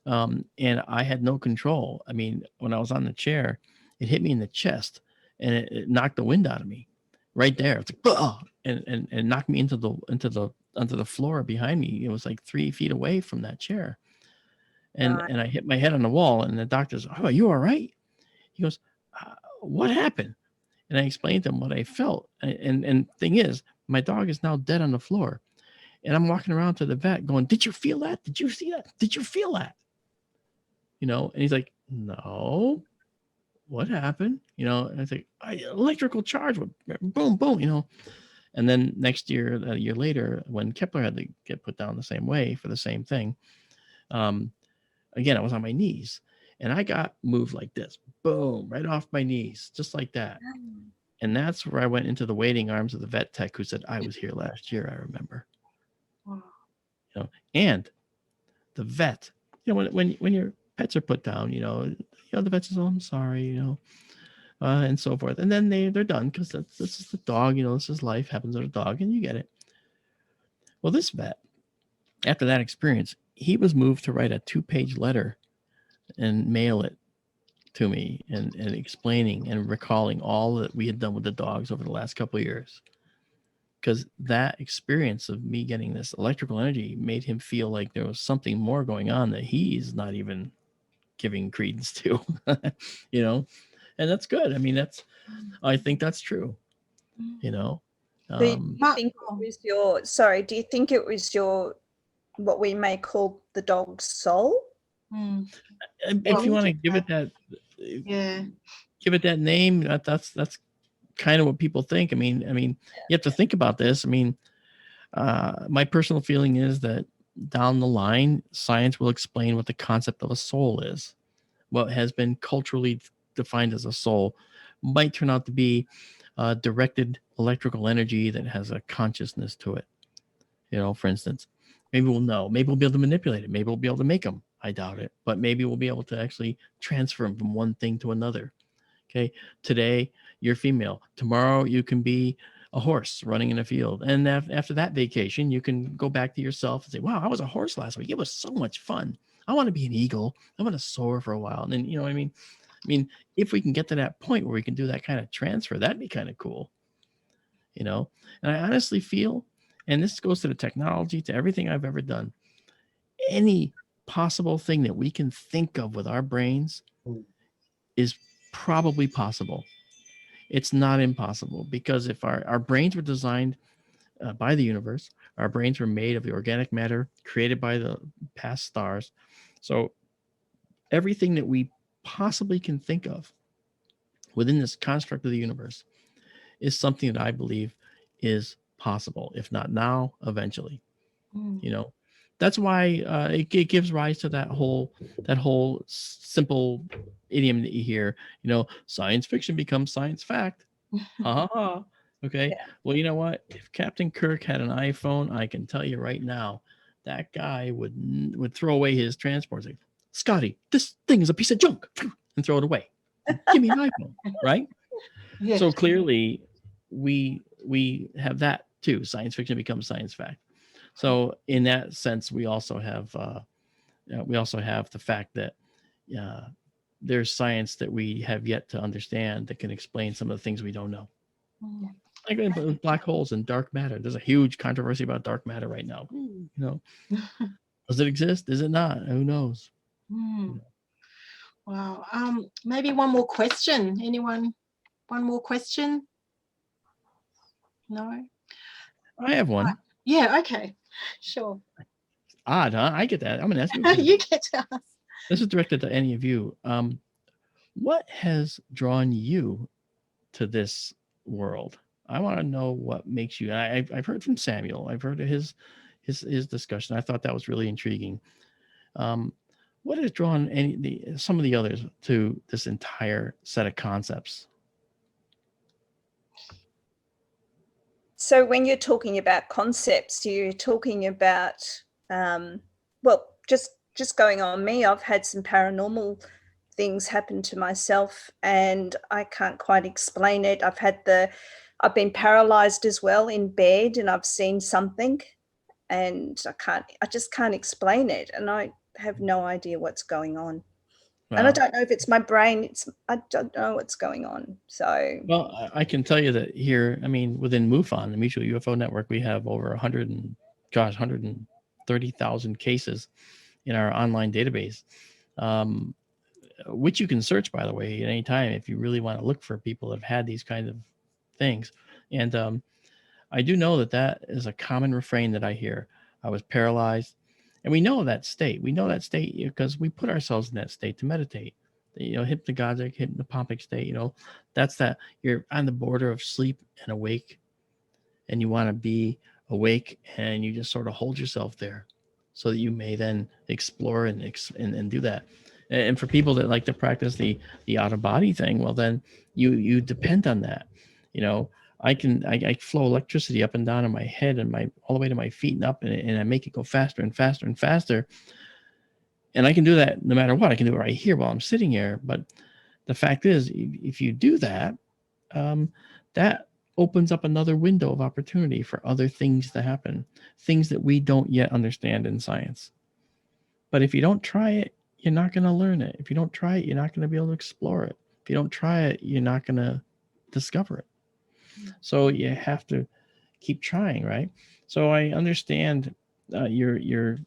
And I had no control. I mean, when I was on the chair, it hit me in the chest, and it knocked the wind out of me right there. It's like, "Bah!" and knocked me onto the floor behind me. It was like 3 feet away from that chair. And Right. and I hit my head on the wall, and the doctor's, "Oh, are you all right?" He goes, "What happened?" And I explained to him what I felt. And thing is, my dog is now dead on the floor. And I'm walking around to the vet going, "Did you feel that? Did you see that? Did you feel that?" And he's like, "No, what happened?" And I think, electrical charge, boom, boom. And then next year, a year later, when Kepler had to get put down the same way for the same thing, again, I was on my knees, and I got moved like this, boom, right off my knees, just like that. And that's where I went into the waiting arms of the vet tech who said, "I was here last year, I remember." Wow. And the vet, when your pets are put down, the vet says, "Oh, I'm sorry," and so forth. And then they're done because this is the dog, this is life, happens to a dog, and you get it. Well, this vet, after that experience, he was moved to write a 2-page letter and mail it to me and explaining and recalling all that we had done with the dogs over the last couple of years. Because that experience of me getting this electrical energy made him feel like there was something more going on that he's not even giving credence to, and that's good. I mean, I think that's true, Do you think it was your what we may call the dog's soul? If you want to give it that, give it that name, that's kind of what people think. I mean, you have to think about this. I mean, my personal feeling is that down the line, science will explain what the concept of a soul is. What has been culturally defined as a soul might turn out to be directed electrical energy that has a consciousness to it. For instance, maybe we'll know. Maybe we'll be able to manipulate it. Maybe we'll be able to make them. I doubt it. But maybe we'll be able to actually transfer them from one thing to another. Okay. Today, you're female. Tomorrow, you can be a horse running in a field. And after that vacation, you can go back to yourself and say, "Wow, I was a horse last week. It was so much fun. I want to be an eagle. I want to soar for a while." And then, what I mean? If we can get to that point where we can do that kind of transfer, that'd be kind of cool. And I honestly feel, and this goes to the technology, to everything I've ever done, any possible thing that we can think of with our brains is probably possible. It's not impossible, because if our brains were designed by the universe, our brains were made of the organic matter created by the past stars. So everything that we possibly can think of within this construct of the universe is something that I believe is possible, if not now, eventually. That's why it gives rise to that whole simple idiom that you hear, science fiction becomes science fact. Ha ha ha. Okay. Yeah. Well, you know what? If Captain Kirk had an iPhone, I can tell you right now, that guy would throw away his transports. Like, "Scotty, this thing is a piece of junk," and throw it away. "Give me an iPhone," right? Yes. So clearly, we have that too. Science fiction becomes science fact. So in that sense, we also have the fact that there's science that we have yet to understand that can explain some of the things we don't know. Like black holes and dark matter. There's a huge controversy about dark matter right now. Does it exist? Is it not? Who knows? Wow. Maybe one more question. Anyone? One more question? No? I have one. Yeah, okay. Sure. Odd, huh? I get that. I'm going to ask you. You get to ask. This is directed to any of you. What has drawn you to this world? I want to know what makes you. I've heard from Samuel. I've heard of his discussion. I thought that was really intriguing. What has drawn some of the others to this entire set of concepts? So when you're talking about concepts, you're talking about, just going on me, I've had some paranormal things happen to myself, and I can't quite explain it. I've been paralyzed as well in bed, and I've seen something, and I just can't explain it, and I have no idea what's going on. Wow. And I don't know if it's my brain. I don't know what's going on. So, well, I can tell you that here, I mean, within MUFON, the Mutual UFO Network, we have over 130,000 cases in our online database, which you can search, by the way, at any time if you really want to look for people that have had these kinds of things. And I do know that is a common refrain that I hear. I was paralyzed. And we know that state. We know that state because we put ourselves in that state to meditate. Hypnagogic state, that's that you're on the border of sleep and awake, and you want to be awake, and you just sort of hold yourself there so that you may then explore and do that. And for people that like to practice the out of body thing, well, then you depend on that. I flow electricity up and down in my head and all the way to my feet and up, and I make it go faster and faster and faster. And I can do that no matter what. I can do it right here while I'm sitting here. But the fact is, if you do that, that opens up another window of opportunity for other things to happen, things that we don't yet understand in science. But if you don't try it, you're not going to learn it. If you don't try it, you're not going to be able to explore it. If you don't try it, you're not going to discover it. So you have to keep trying, right? So I understand your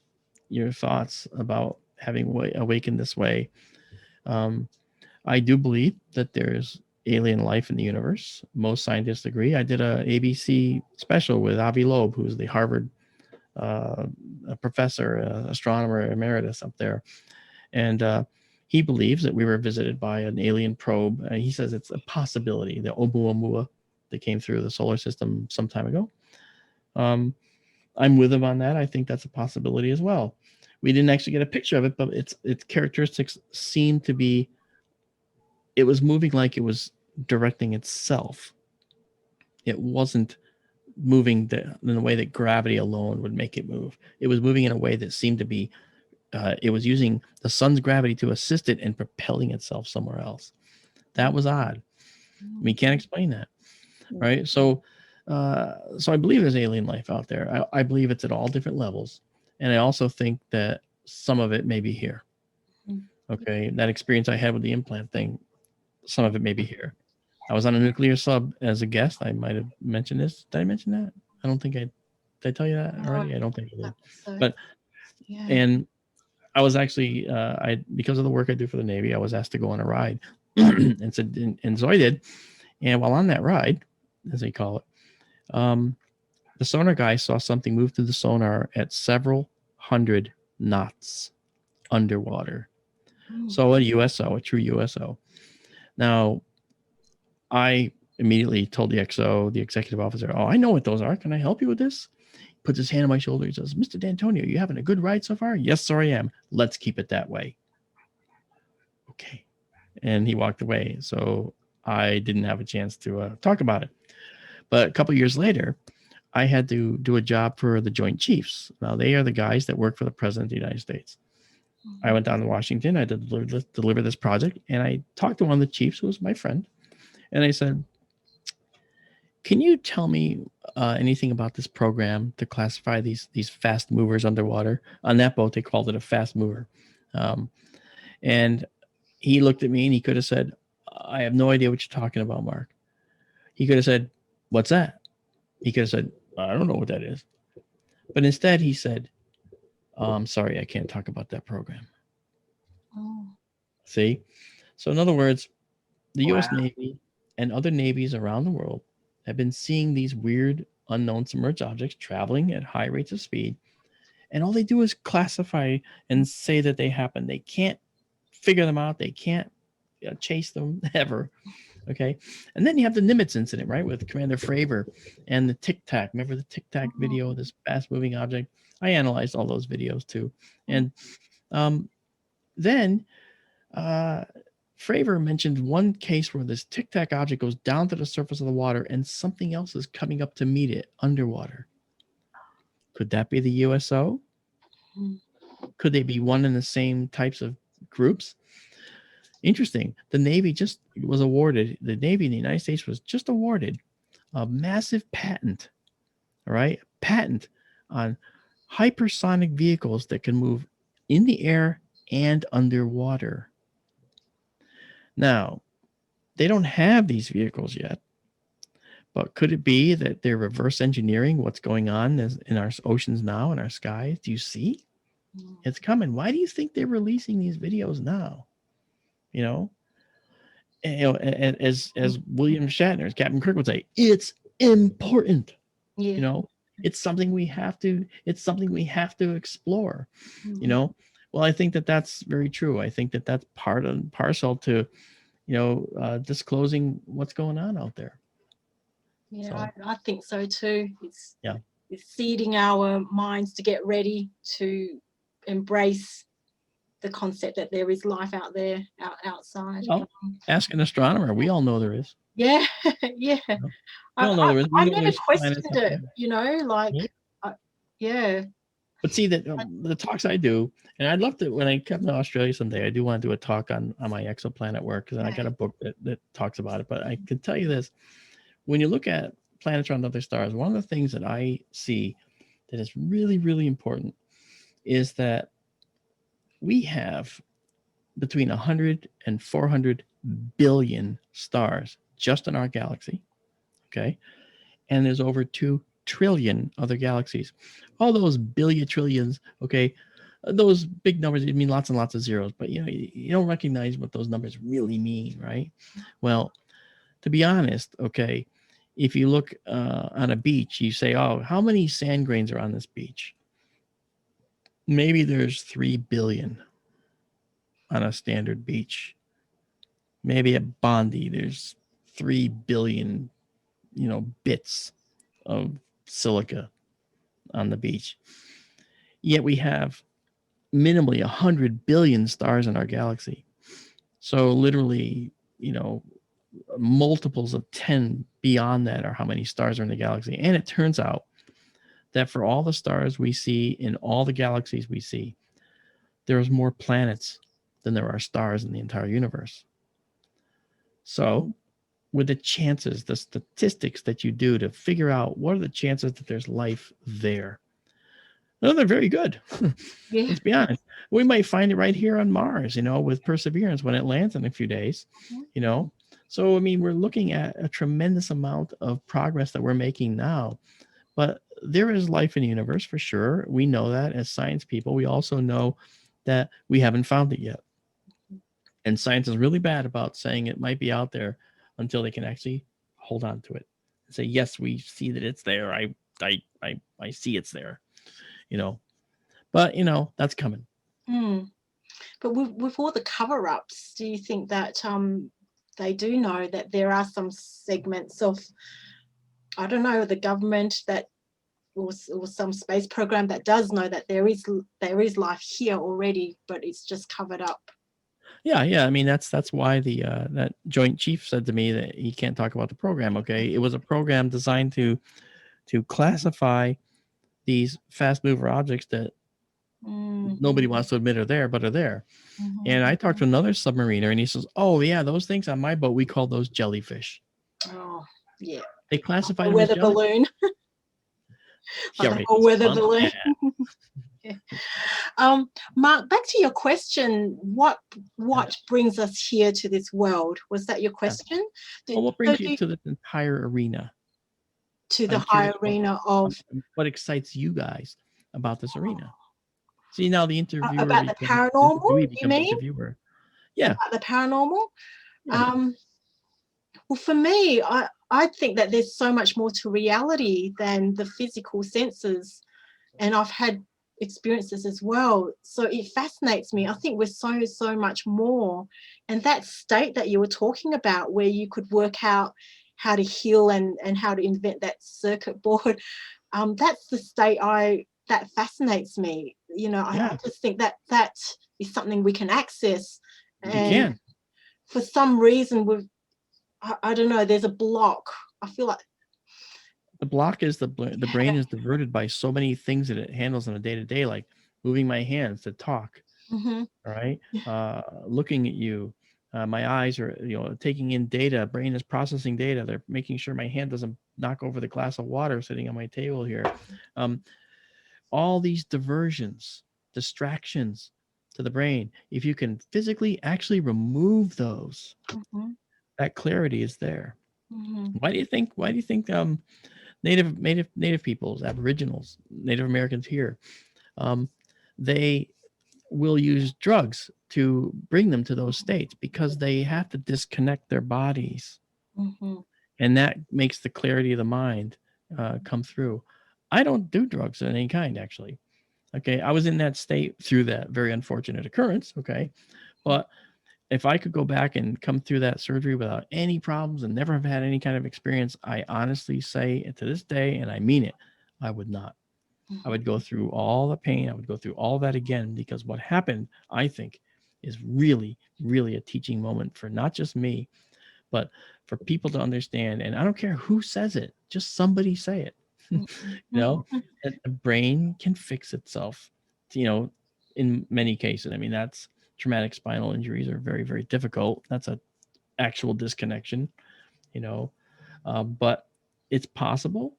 thoughts about having awakened this way. I do believe that there's alien life in the universe. Most scientists agree. I did a ABC special with Avi Loeb, who's the Harvard professor, astronomer emeritus up there, and he believes that we were visited by an alien probe. He says it's a possibility, the Oumuamua, that came through the solar system some time ago. I'm with him on that. I think that's a possibility as well. We didn't actually get a picture of it, but its characteristics seemed to be, it was moving like it was directing itself. It wasn't moving in a way that gravity alone would make it move. It was moving in a way that seemed to be, it was using the sun's gravity to assist it and propelling itself somewhere else. That was odd. We can't explain that. Right. So I believe there's alien life out there. I believe it's at all different levels. And I also think that some of it may be here. Okay. That experience I had with the implant thing, some of it may be here. I was on a nuclear sub as a guest. I might have mentioned this. Did I mention that? I don't think did I tell you that already? I don't think I did. So. But, yeah. And I was actually, because of the work I do for the Navy, I was asked to go on a ride and so I did. And while on that ride, as they call it, the sonar guy saw something move through the sonar at several hundred knots underwater. So a USO, a true USO. Now, I immediately told the XO, the executive officer, "Oh, I know what those are. Can I help you with this?" He puts his hand on my shoulder. He says, "Mr. Dantonio, you having a good ride so far?" "Yes, sir, I am." "Let's keep it that way." Okay. And he walked away. So I didn't have a chance to talk about it. But a couple of years later, I had to do a job for the Joint Chiefs. Now, they are the guys that work for the President of the United States. I went down to Washington. I deliver this project, and I talked to one of the chiefs, who was my friend, and I said, "Can you tell me anything about this program to classify these fast movers underwater?" On that boat, they called it a fast mover. And he looked at me, and he could have said, "I have no idea what you're talking about, Mark." He could have said, "What's that?" He could have said, "I don't know what that is." But instead, he said, "I'm sorry, I can't talk about that program." Oh. See? So in other words, the U.S. Navy and other navies around the world have been seeing these weird, unknown submerged objects traveling at high rates of speed. And all they do is classify and say that they happen. They can't figure them out. They can't chase them ever. Okay. And then you have the Nimitz incident, right? With Commander Fravor and the Tic Tac. Remember the Tic Tac video, this fast moving object? I analyzed all those videos too. And then Fravor mentioned one case where this Tic Tac object goes down to the surface of the water and something else is coming up to meet it underwater. Could that be the USO? Could they be one and the same types of groups? Interesting. The Navy just was awarded, the Navy in the United States was just awarded a massive patent, all right? Patent on hypersonic vehicles that can move in the air and underwater. Now, they don't have these vehicles yet, but could it be that they're reverse engineering what's going on in our oceans now, in our skies? Do you see? It's coming. Why do you think they're releasing these videos now? You know, as William Shatner, as Captain Kirk would say, it's important. Yeah. You know, it's something we have to explore. You know, well, I think that that's very true. I think that that's part and parcel to, disclosing what's going on out there. Yeah, I think so too. It's it's seeding our minds to get ready to embrace the concept that there is life out there, outside. Well, ask an astronomer. We all know there is. Yeah, yeah. We all know there is. I never questioned it, like, yeah. But see, that the talks I do, and I'd love to, when I come to Australia someday, I do want to do a talk on my exoplanet work, because I got a book that talks about it. But I can tell you this, when you look at planets around other stars, one of the things that I see that is really, really important is that we have between 100 and 400 billion stars just in our galaxy, okay? And there's over 2 trillion other galaxies. All those billion trillions, okay, those big numbers, I mean lots and lots of zeros, but you don't recognize what those numbers really mean, right? Well, to be honest, okay, if you look on a beach, you say, oh, how many sand grains are on this beach? Maybe there's 3 billion on a standard beach. Maybe at Bondi, there's 3 billion, bits of silica on the beach. Yet we have minimally 100 billion stars in our galaxy. So literally, multiples of 10 beyond that are how many stars are in the galaxy. And it turns out that for all the stars we see in all the galaxies we see, there's more planets than there are stars in the entire universe. So with the chances, the statistics that you do to figure out what are the chances that there's life there, no, they're very good. Let's be honest. We might find it right here on Mars, with Perseverance when it lands in a few days, So, I mean, we're looking at a tremendous amount of progress that we're making now. But there is life in the universe for sure. We know that as science people. We also know that we haven't found it yet. And science is really bad about saying it might be out there until they can actually hold on to it and say, yes, we see that it's there. I see it's there, But, that's coming. But with all the cover-ups, do you think that they do know that there are some segments of, I don't know, the government that or some space program that does know that there is life here already, but it's just covered up? Yeah. I mean, that's why the that Joint Chief said to me that he can't talk about the program. Okay, it was a program designed to classify these fast mover objects that nobody wants to admit are there, but are there. And I talked to another submariner, and he says, "Oh yeah, those things on my boat, we call those jellyfish." Oh yeah. They classify a them weather as jellyfish. balloon. Yeah, right. A weather balloon. Yeah. Mark, back to your question. What brings us here to this world? Was that your question? Well, what brings you to this entire arena? To the high arena of what excites you guys about this arena? See, now the interviewer about the paranormal. You mean? Interviewer. Yeah. About the paranormal. Yeah. Well, for me, I think that there's so much more to reality than the physical senses, and I've had experiences as well. So it fascinates me. I think we're so much more. And that state that you were talking about, where you could work out how to heal and how to invent that circuit board, that's the state that fascinates me. I just think that is something we can access. And you can. For some reason, I don't know, there's a block. I feel like the block is the brain is diverted by so many things that it handles on a day-to-day, like moving my hands to talk. All right. Looking at you, My eyes are, taking in data. Brain is processing data. They're making sure my hand doesn't knock over the glass of water sitting on my table here. All these diversions, distractions to the brain. If you can physically actually remove those, that clarity is there. Why do you think? Native peoples, Aboriginals, Native Americans here, they will use drugs to bring them to those states because they have to disconnect their bodies, and that makes the clarity of the mind come through. I don't do drugs of any kind, actually. Okay, I was in that state through that very unfortunate occurrence. Okay, but if I could go back and come through that surgery without any problems and never have had any kind of experience, I honestly say to this day, and I mean it, I would not. I would go through all the pain. I would go through all that again, because what happened, I think, is really, really a teaching moment for not just me, but for people to understand. And I don't care who says it, just somebody say it. That the brain can fix itself, in many cases. I mean, that's traumatic spinal injuries are very, very difficult. That's a actual disconnection, but it's possible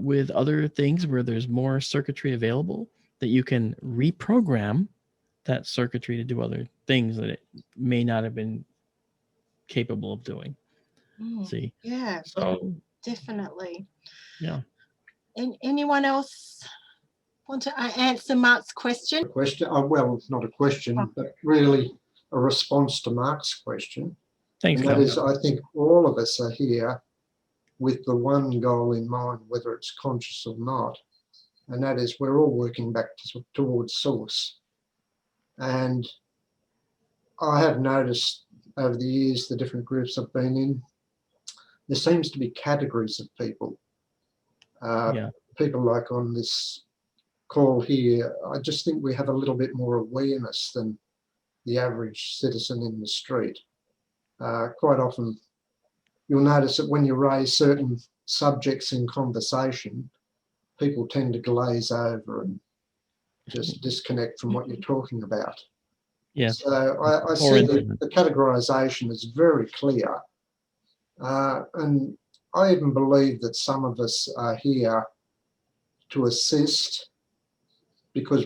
with other things where there's more circuitry available, that you can reprogram that circuitry to do other things that it may not have been capable of doing. See? Yeah. So definitely. Yeah. And anyone else want to answer Mark's question? Well, it's not a question, but really a response to Mark's question. Thanks, and that is, I think all of us are here with the one goal in mind, whether it's conscious or not, and that is we're all working back towards source. And I have noticed over the years, the different groups I've been in, there seems to be categories of people. People like on this call here, I just think we have a little bit more awareness than the average citizen in the street. Quite often, you'll notice that when you raise certain subjects in conversation, people tend to glaze over and just disconnect from what you're talking about. Yeah. So I see the categorization is very clear. And I even believe that some of us are here to assist, because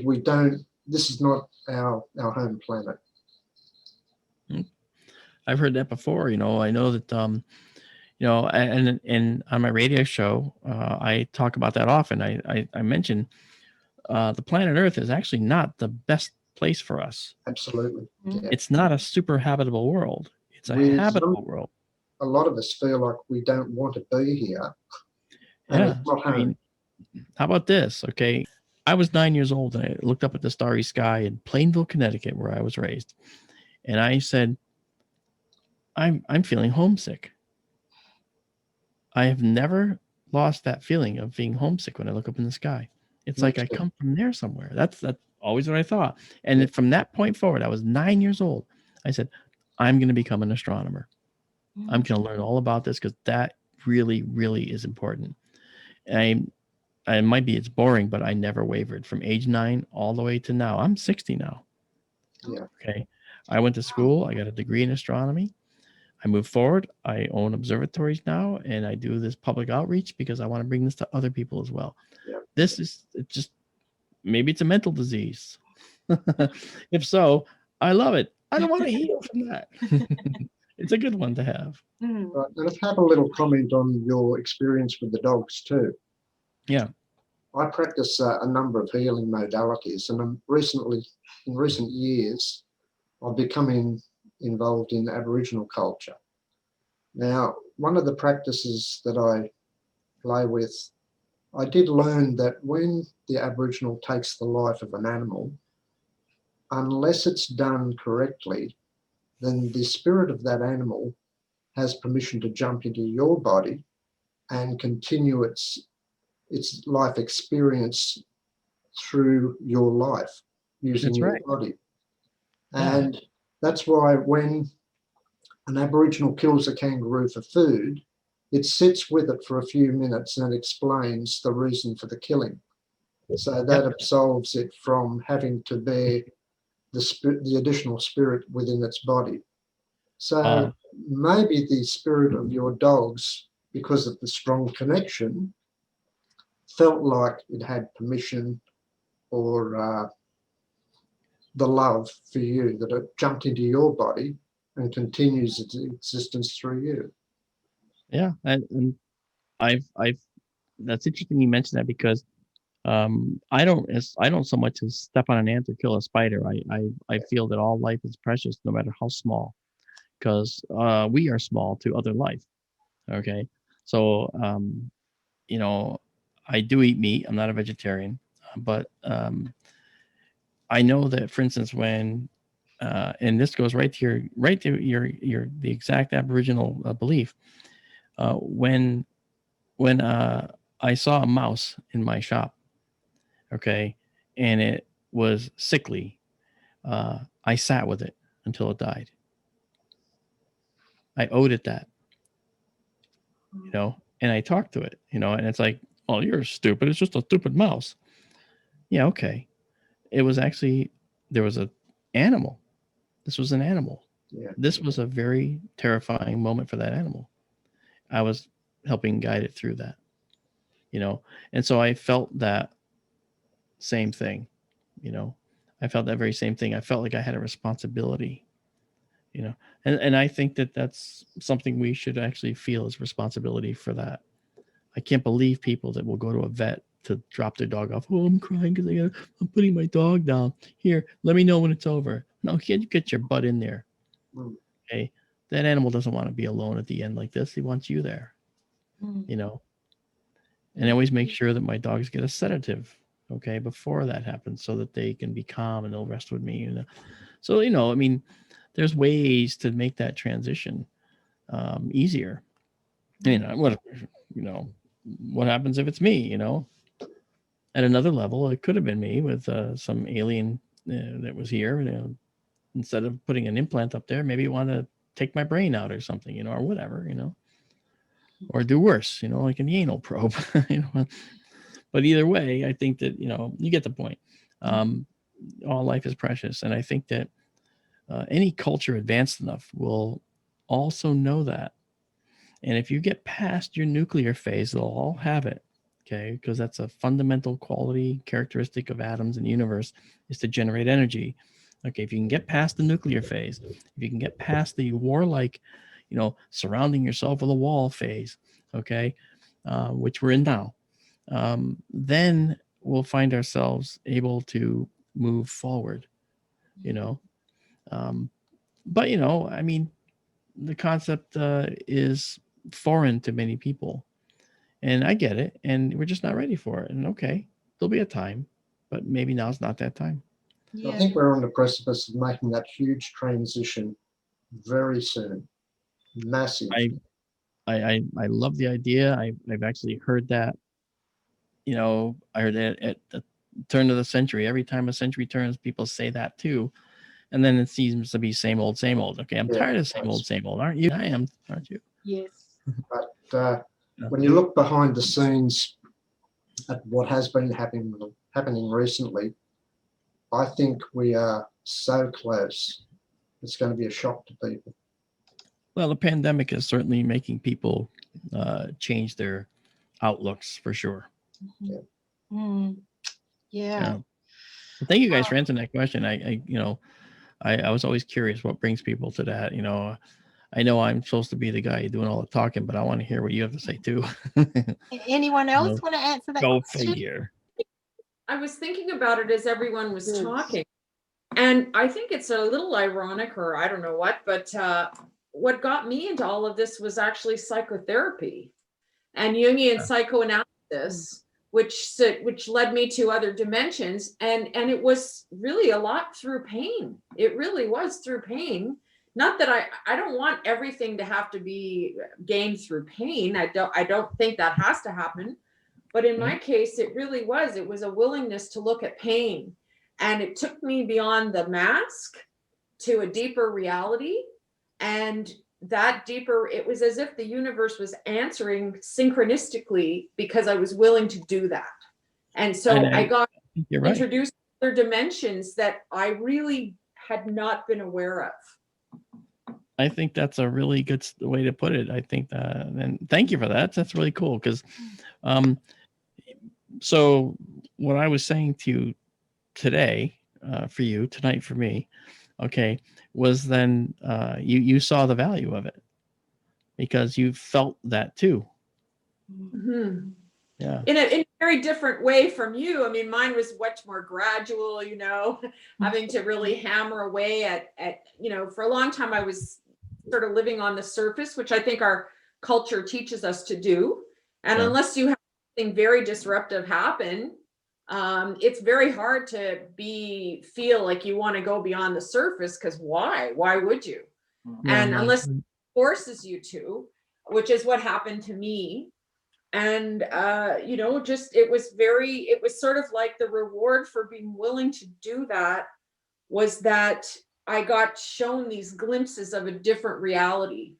this is not our home planet. I've heard that before. I know that, and on my radio show, I talk about that often. I mention the planet Earth is actually not the best place for us. Absolutely. Yeah. It's not a super habitable world. It's a habitable world. A lot of us feel like we don't want to be here. And it's not home. I mean, how about this? Okay. I was 9 years old and I looked up at the starry sky in Plainville, Connecticut, where I was raised. And I said, I'm feeling homesick. I have never lost that feeling of being homesick when I look up in the sky. It's like I come from there somewhere. That's always what I thought. And from that point forward, I was 9 years old. I said, I'm going to become an astronomer. I'm going to learn all about this, because that really, really is important. It's boring, but I never wavered from age 9 all the way to now. I'm 60 now. Yeah. Okay. I went to school. I got a degree in astronomy. I moved forward. I own observatories now, and I do this public outreach because I want to bring this to other people as well. Yeah. This is just, maybe it's a mental disease. If so, I love it. I don't want to heal from that. It's a good one to have. Right. And I've had a little comment on your experience with the dogs too. Yeah. I practice a number of healing modalities, and in recent years, I've become involved in Aboriginal culture. Now, one of the practices that I play with, I did learn that when the Aboriginal takes the life of an animal, unless it's done correctly, then the spirit of that animal has permission to jump into your body and continue its life experience through your life using your body. And that's why when an Aboriginal kills a kangaroo for food, it sits with it for a few minutes and explains the reason for the killing. So that absolves it from having to bear the additional spirit within its body. So maybe the spirit of your dogs, because of the strong connection, felt like it had permission or the love for you, that it jumped into your body and continues its existence through you. Yeah, and I've that's interesting you mentioned that, because I don't so much as step on an ant or kill a spider. I feel that all life is precious, no matter how small, because we are small to other life. Okay, so you know, I do eat meat. I'm not a vegetarian, but I know that, for instance, when and this goes right to your the exact Aboriginal belief. When I saw a mouse in my shop, okay, and it was sickly, I sat with it until it died. I owed it that, and I talked to it, and it's like, oh, you're stupid. It's just a stupid mouse. Yeah, okay. It was actually, there was an animal. This was an animal. Yeah. This was a very terrifying moment for that animal. I was helping guide it through that, and so I felt that same thing, I felt that very same thing. I felt like I had a responsibility, and I think that that's something we should actually feel as responsibility for that. I can't believe people that will go to a vet to drop their dog off. Oh, I'm crying because I'm putting my dog down. Here, let me know when it's over. No, can't you get your butt in there? Okay, that animal doesn't want to be alone at the end like this. He wants you there, And I always make sure that my dogs get a sedative, okay, before that happens, so that they can be calm and they'll rest with me. So I mean, there's ways to make that transition easier. What happens if it's me? At another level, it could have been me with some alien that was here. Instead of putting an implant up there, maybe you want to take my brain out or something, or whatever, or do worse, like an anal probe, But either way, I think that, you get the point. All life is precious. And I think that any culture advanced enough will also know that. And if you get past your nuclear phase, they'll all have it. Okay. Because that's a fundamental quality characteristic of atoms in the universe, is to generate energy. Okay. If you can get past the nuclear phase, if you can get past the warlike, surrounding yourself with a wall phase, okay, which we're in now, then we'll find ourselves able to move forward, but I mean, the concept is foreign to many people, and I get it, and we're just not ready for it. And okay, there'll be a time, but maybe now's not that time. I think we're on the precipice of making that huge transition very soon. Massive. I love the idea. I've actually heard that. I heard that at the turn of the century. Every time a century turns, people say that too. And then it seems to be same old, same old. Okay, I'm tired of same old, aren't you? I am, aren't you? Yes. But when you look behind the scenes at what has been happening recently, I think we are so close. It's going to be a shock to people. Well, the pandemic is certainly making people change their outlooks for sure. Yeah. Well, thank you guys for answering that question. I was always curious what brings people to that. I know I'm supposed to be the guy doing all the talking, but I want to hear what you have to say too. Anyone else want to answer that? Go question? figure. I was thinking about it as everyone was talking, and I think it's a little ironic, or I don't know what, but what got me into all of this was actually psychotherapy and Jungian psychoanalysis, which led me to other dimensions, and it was really a lot through pain. It really was through pain. Not that I don't want everything to have to be gained through pain. I don't think that has to happen. But in my case, it really was. It was a willingness to look at pain. And it took me beyond the mask to a deeper reality. And that deeper, it was as if the universe was answering synchronistically because I was willing to do that. And so I got introduced to other dimensions that I really had not been aware of. I think that's a really good way to put it. I think that, and thank you for that. That's really cool. Because, so what I was saying to you today, for you tonight, for me, okay, was then you saw the value of it because you felt that too. Mm-hmm. Yeah. In a very different way from you. I mean, mine was much more gradual, having to really hammer away at, for a long time I was sort of living on the surface, which I think our culture teaches us to do. And unless you have something very disruptive happen, it's very hard to feel like you want to go beyond the surface, because why would you? And unless it forces you to, which is what happened to me. And it was sort of like the reward for being willing to do that was that I got shown these glimpses of a different reality.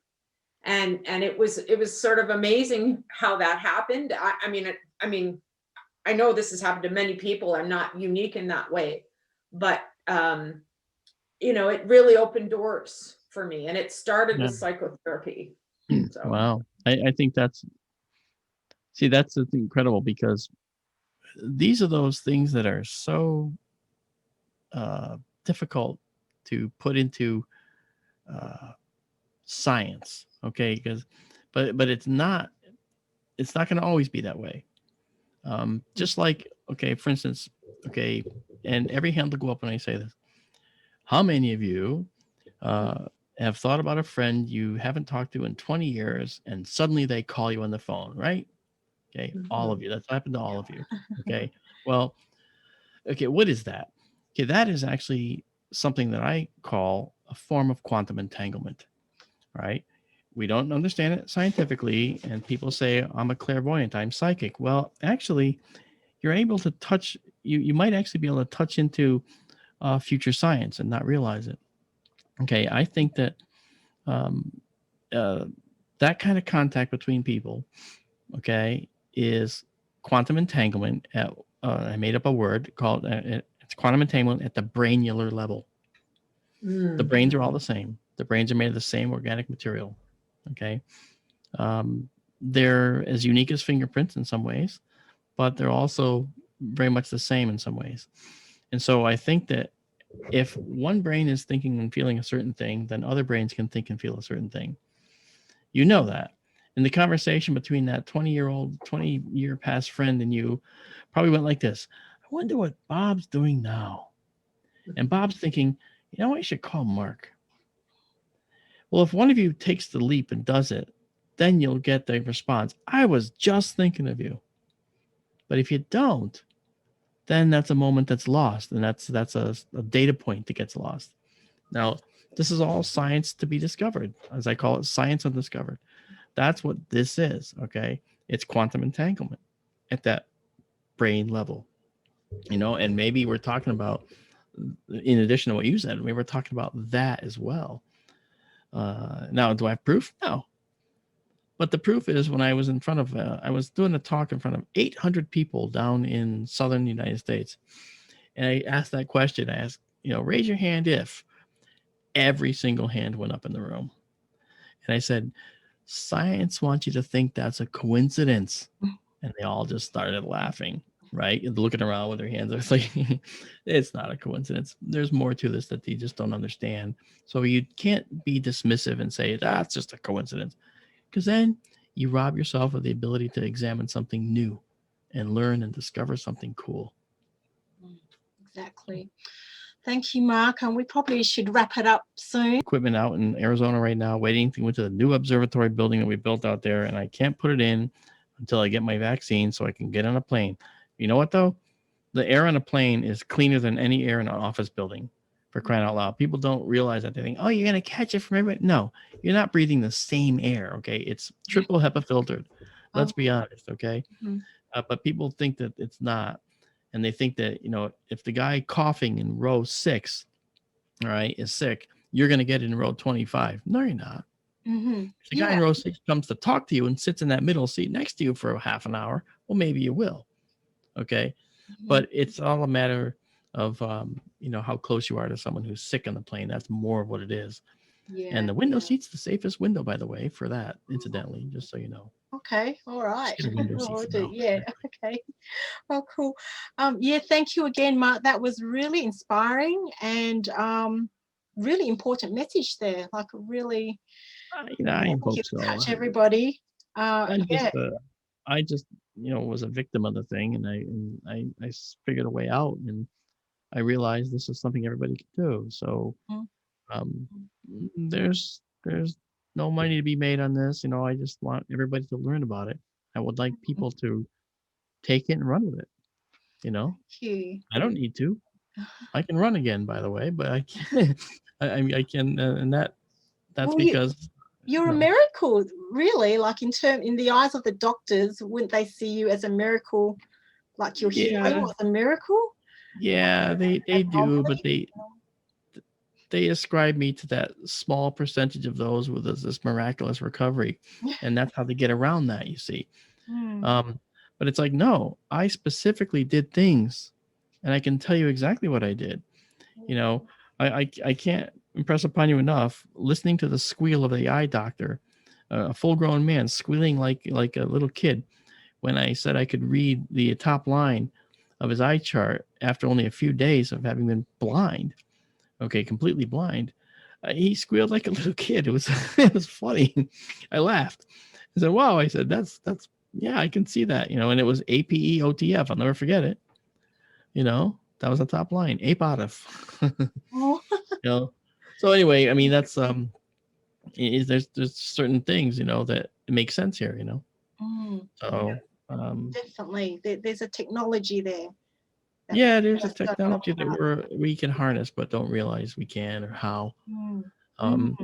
And it was sort of amazing how that happened. I mean I know this has happened to many people. I'm not unique in that way, but it really opened doors for me, and it started with psychotherapy. So. Wow. I think that's incredible, because these are those things that are so difficult to put into science. Okay. But it's not going to always be that way. Just like, okay, for instance, okay, and every hand will go up when I say this. How many of you have thought about a friend you haven't talked to in 20 years and suddenly they call you on the phone, right? Okay, all of you. That's happened to all of you. Okay, well, okay, what is that? Okay, that is actually something that I call a form of quantum entanglement, right? We don't understand it scientifically, and people say, I'm a clairvoyant, I'm psychic. Well, actually, you're able to touch, you might actually be able to touch into future science and not realize it. Okay, I think that that kind of contact between people, okay, is quantum entanglement. I made up a word called it's quantum entanglement at the brainular level. The brains are all the same. The brains are made of the same organic material. Okay, they're as unique as fingerprints in some ways, but they're also very much the same in some ways. And so I think that if one brain is thinking and feeling a certain thing, then other brains can think and feel a certain thing. You know that. And the conversation between that 20-year past friend and you probably went like this. I wonder what Bob's doing now. And Bob's thinking, I should call Mark. Well, if one of you takes the leap and does it, then you'll get the response, I was just thinking of you. But if you don't, then that's a moment that's lost. And that's a data point that gets lost. Now, this is all science to be discovered, as I call it, science undiscovered. That's what this is, okay? It's quantum entanglement at that brain level, and maybe we're talking about, in addition to what you said, maybe we're talking about that as well. Now, do I have proof? No. But the proof is when I was I was doing a talk in front of 800 people down in southern United States. And I asked that question. I asked, raise your hand if. Every single hand went up in the room. And I said, science wants you to think that's a coincidence. And they all just started laughing, right? Looking around with their hands. It's like, it's not a coincidence. There's more to this that they just don't understand. So you can't be dismissive and say, that's just a coincidence. Because then you rob yourself of the ability to examine something new and learn and discover something cool. Exactly. Thank you, Mark. And we probably should wrap it up soon. Equipment out in Arizona right now, waiting to go to the new observatory building that we built out there. And I can't put it in until I get my vaccine so I can get on a plane. You know what, though? The air on a plane is cleaner than any air in an office building, for crying out loud. People don't realize that. They think, oh, you're going to catch it from everybody. No, you're not breathing the same air, okay? It's triple HEPA filtered. Let's be honest, okay? But people think that it's not. And they think that, if the guy coughing in row 6, all right, is sick, you're going to get in row 25. No, you're not. If the guy in row 6 comes to talk to you and sits in that middle seat next to you for a half an hour, well, maybe you will. Okay. But it's all a matter of, how close you are to someone who's sick on the plane. That's more of what it is. Yeah. And the window seat's the safest window, by the way, for that, incidentally, just so you know. Okay, all right. Just get a window seat for now. Yeah, okay. Oh, cool. Yeah, thank you again, Mark. That was really inspiring and really important message there. Like really, I hope so. touch everybody. I Yeah. just was a victim of the thing, and I figured a way out, and I realized this is something everybody can do. So there's no money to be made on this. I just want everybody to learn about it. I would like people to take it and run with it. Thank you. I don't need to. I can run again, by the way, but I can't. I can, and that's Well, because you're a miracle, really. Like in the eyes of the doctors, wouldn't they see you as a miracle? Like your hero was a miracle? Yeah, they do, but they ascribe me to that small percentage of those with this miraculous recovery, and that's how they get around that, you see. But it's like, no, I specifically did things, and I can tell you exactly what I did. I can't impress upon you enough, listening to the squeal of the eye doctor, a full-grown man squealing like a little kid, when I said I could read the top line of his eye chart after only a few days of having been blind. Okay, completely blind. He squealed like a little kid. It was it was funny. I laughed. I said, "Wow!" I said, "That's yeah, I can see that." And it was APEOTF. I'll never forget it. That was the top line. APOTF. So anyway, I mean, that's there's certain things that make sense here. So definitely, there's a technology there. Yeah, there's a technology that we can harness, but don't realize we can or how. And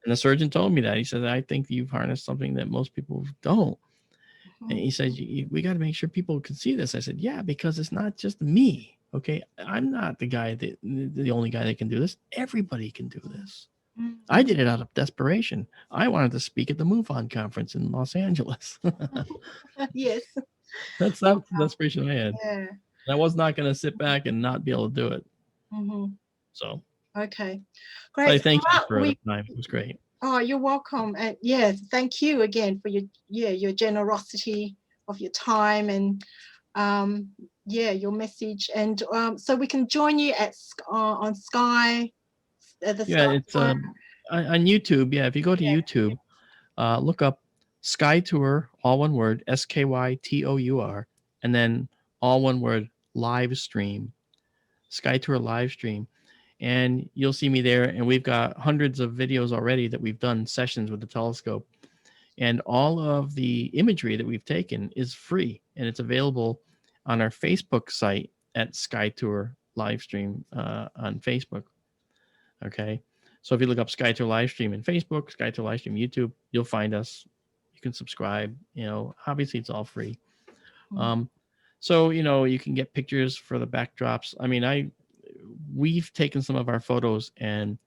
the surgeon told me that. He said, "I think you've harnessed something that most people don't." And he said, "We got to make sure people can see this." I said, "Yeah, because it's not just me. Okay, I'm not the only guy that can do this. Everybody can do this. I did it out of desperation. I wanted to speak at the MUFON conference in Los Angeles." Yes, that's the desperation I had. Yeah. I was not going to sit back and not be able to do it. So. Okay, great. I thank you for the time. It was great. Oh, you're welcome. And thank you again for your generosity of your time and your message. And so we can join you at on Sky. It's on YouTube. Yeah, if you go to YouTube, look up SkyTour, all one word, SKYTOUR, and then all one word, LiveStream, SkyTour LiveStream. And you'll see me there. And we've got hundreds of videos already that we've done sessions with the telescope. And all of the imagery that we've taken is free. And it's available on our Facebook site at SkyTour LiveStream on Facebook. Okay. So if you look up SkyTour LiveStream in Facebook, SkyTour LiveStream YouTube, you'll find us. You can subscribe. Obviously it's all free. So, you can get pictures for the backdrops. I mean, we've taken some of our photos and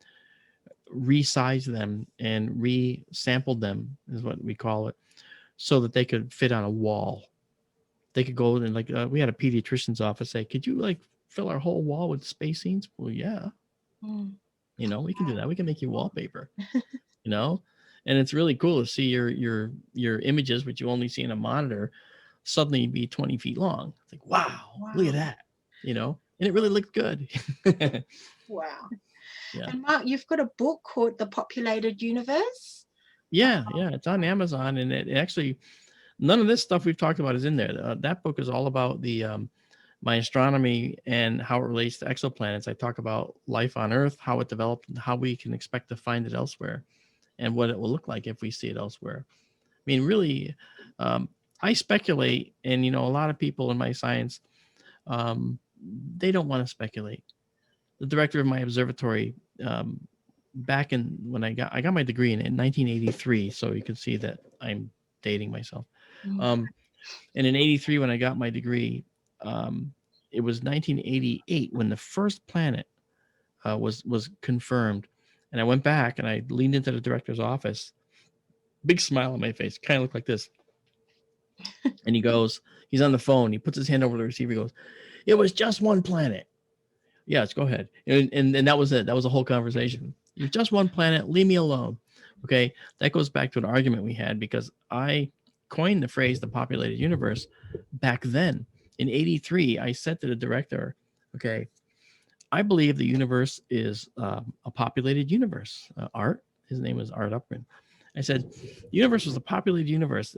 resized them and resampled them, is what we call it, so that they could fit on a wall. They could go and we had a pediatrician's office say, "Could you fill our whole wall with space scenes?" Well, yeah. We can do that. We can make you wallpaper. And it's really cool to see your images, which you only see in a monitor, suddenly be 20 feet long. It's like, wow, look at that. And it really looked good. Wow. Yeah. And Mark, you've got a book called The Populated Universe. Yeah, it's on Amazon, and it actually, none of this stuff we've talked about is in there. That book is all about my astronomy and how it relates to exoplanets. I talk about life on Earth, how it developed, and how we can expect to find it elsewhere, and what it will look like if we see it elsewhere. I mean, really, I speculate, and a lot of people in my science, they don't want to speculate. The director of my observatory, back when I got my degree in 1983, so you can see that I'm dating myself. And in 83, when I got my degree, it was 1988 when the first planet was confirmed. And I went back and I leaned into the director's office, big smile on my face, kind of looked like this. And he's on the phone. He puts his hand over the receiver. He goes, "It was just one planet." Yes, go ahead. And that was it. That was the whole conversation. You're just one planet. Leave me alone. Okay, that goes back to an argument we had because I coined the phrase the populated universe back then. In 83, I said to the director, okay, I believe the universe is a populated universe. Art, his name was Art Upman. I said, the universe was a populated universe.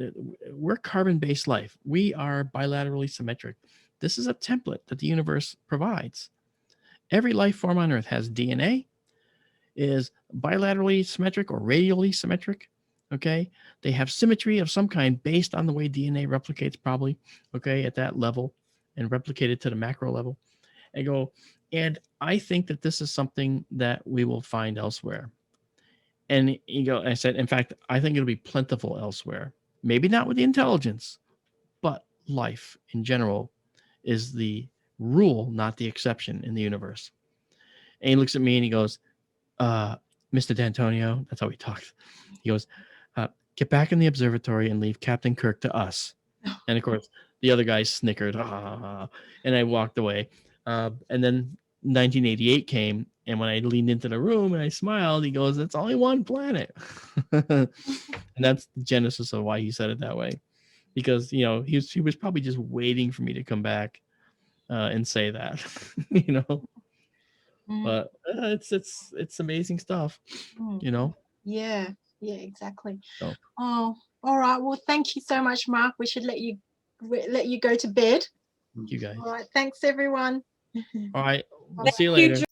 We're carbon-based life. We are bilaterally symmetric. This is a template that the universe provides. Every life form on Earth has DNA, is bilaterally symmetric or radially symmetric. Okay, they have symmetry of some kind based on the way DNA replicates, probably. Okay, at that level, and replicated to the macro level. And I think that this is something that we will find elsewhere. And I said, in fact, I think it'll be plentiful elsewhere. Maybe not with the intelligence, but life in general is the rule, not the exception in the universe. And he looks at me and he goes, Mr. Dantonio, that's how he talks. He goes, get back in the observatory and leave Captain Kirk to us. And of course, the other guy snickered, and I walked away. And then 1988 came, and when I leaned into the room and I smiled, he goes, "It's only one planet." And that's the genesis of why he said it that way, because he was probably just waiting for me to come back and say that, But it's amazing stuff, Yeah, exactly. So. Oh, all right. Well, thank you so much, Mark. We should let you go to bed. You guys. All right. Thanks, everyone. All right. We'll see you later.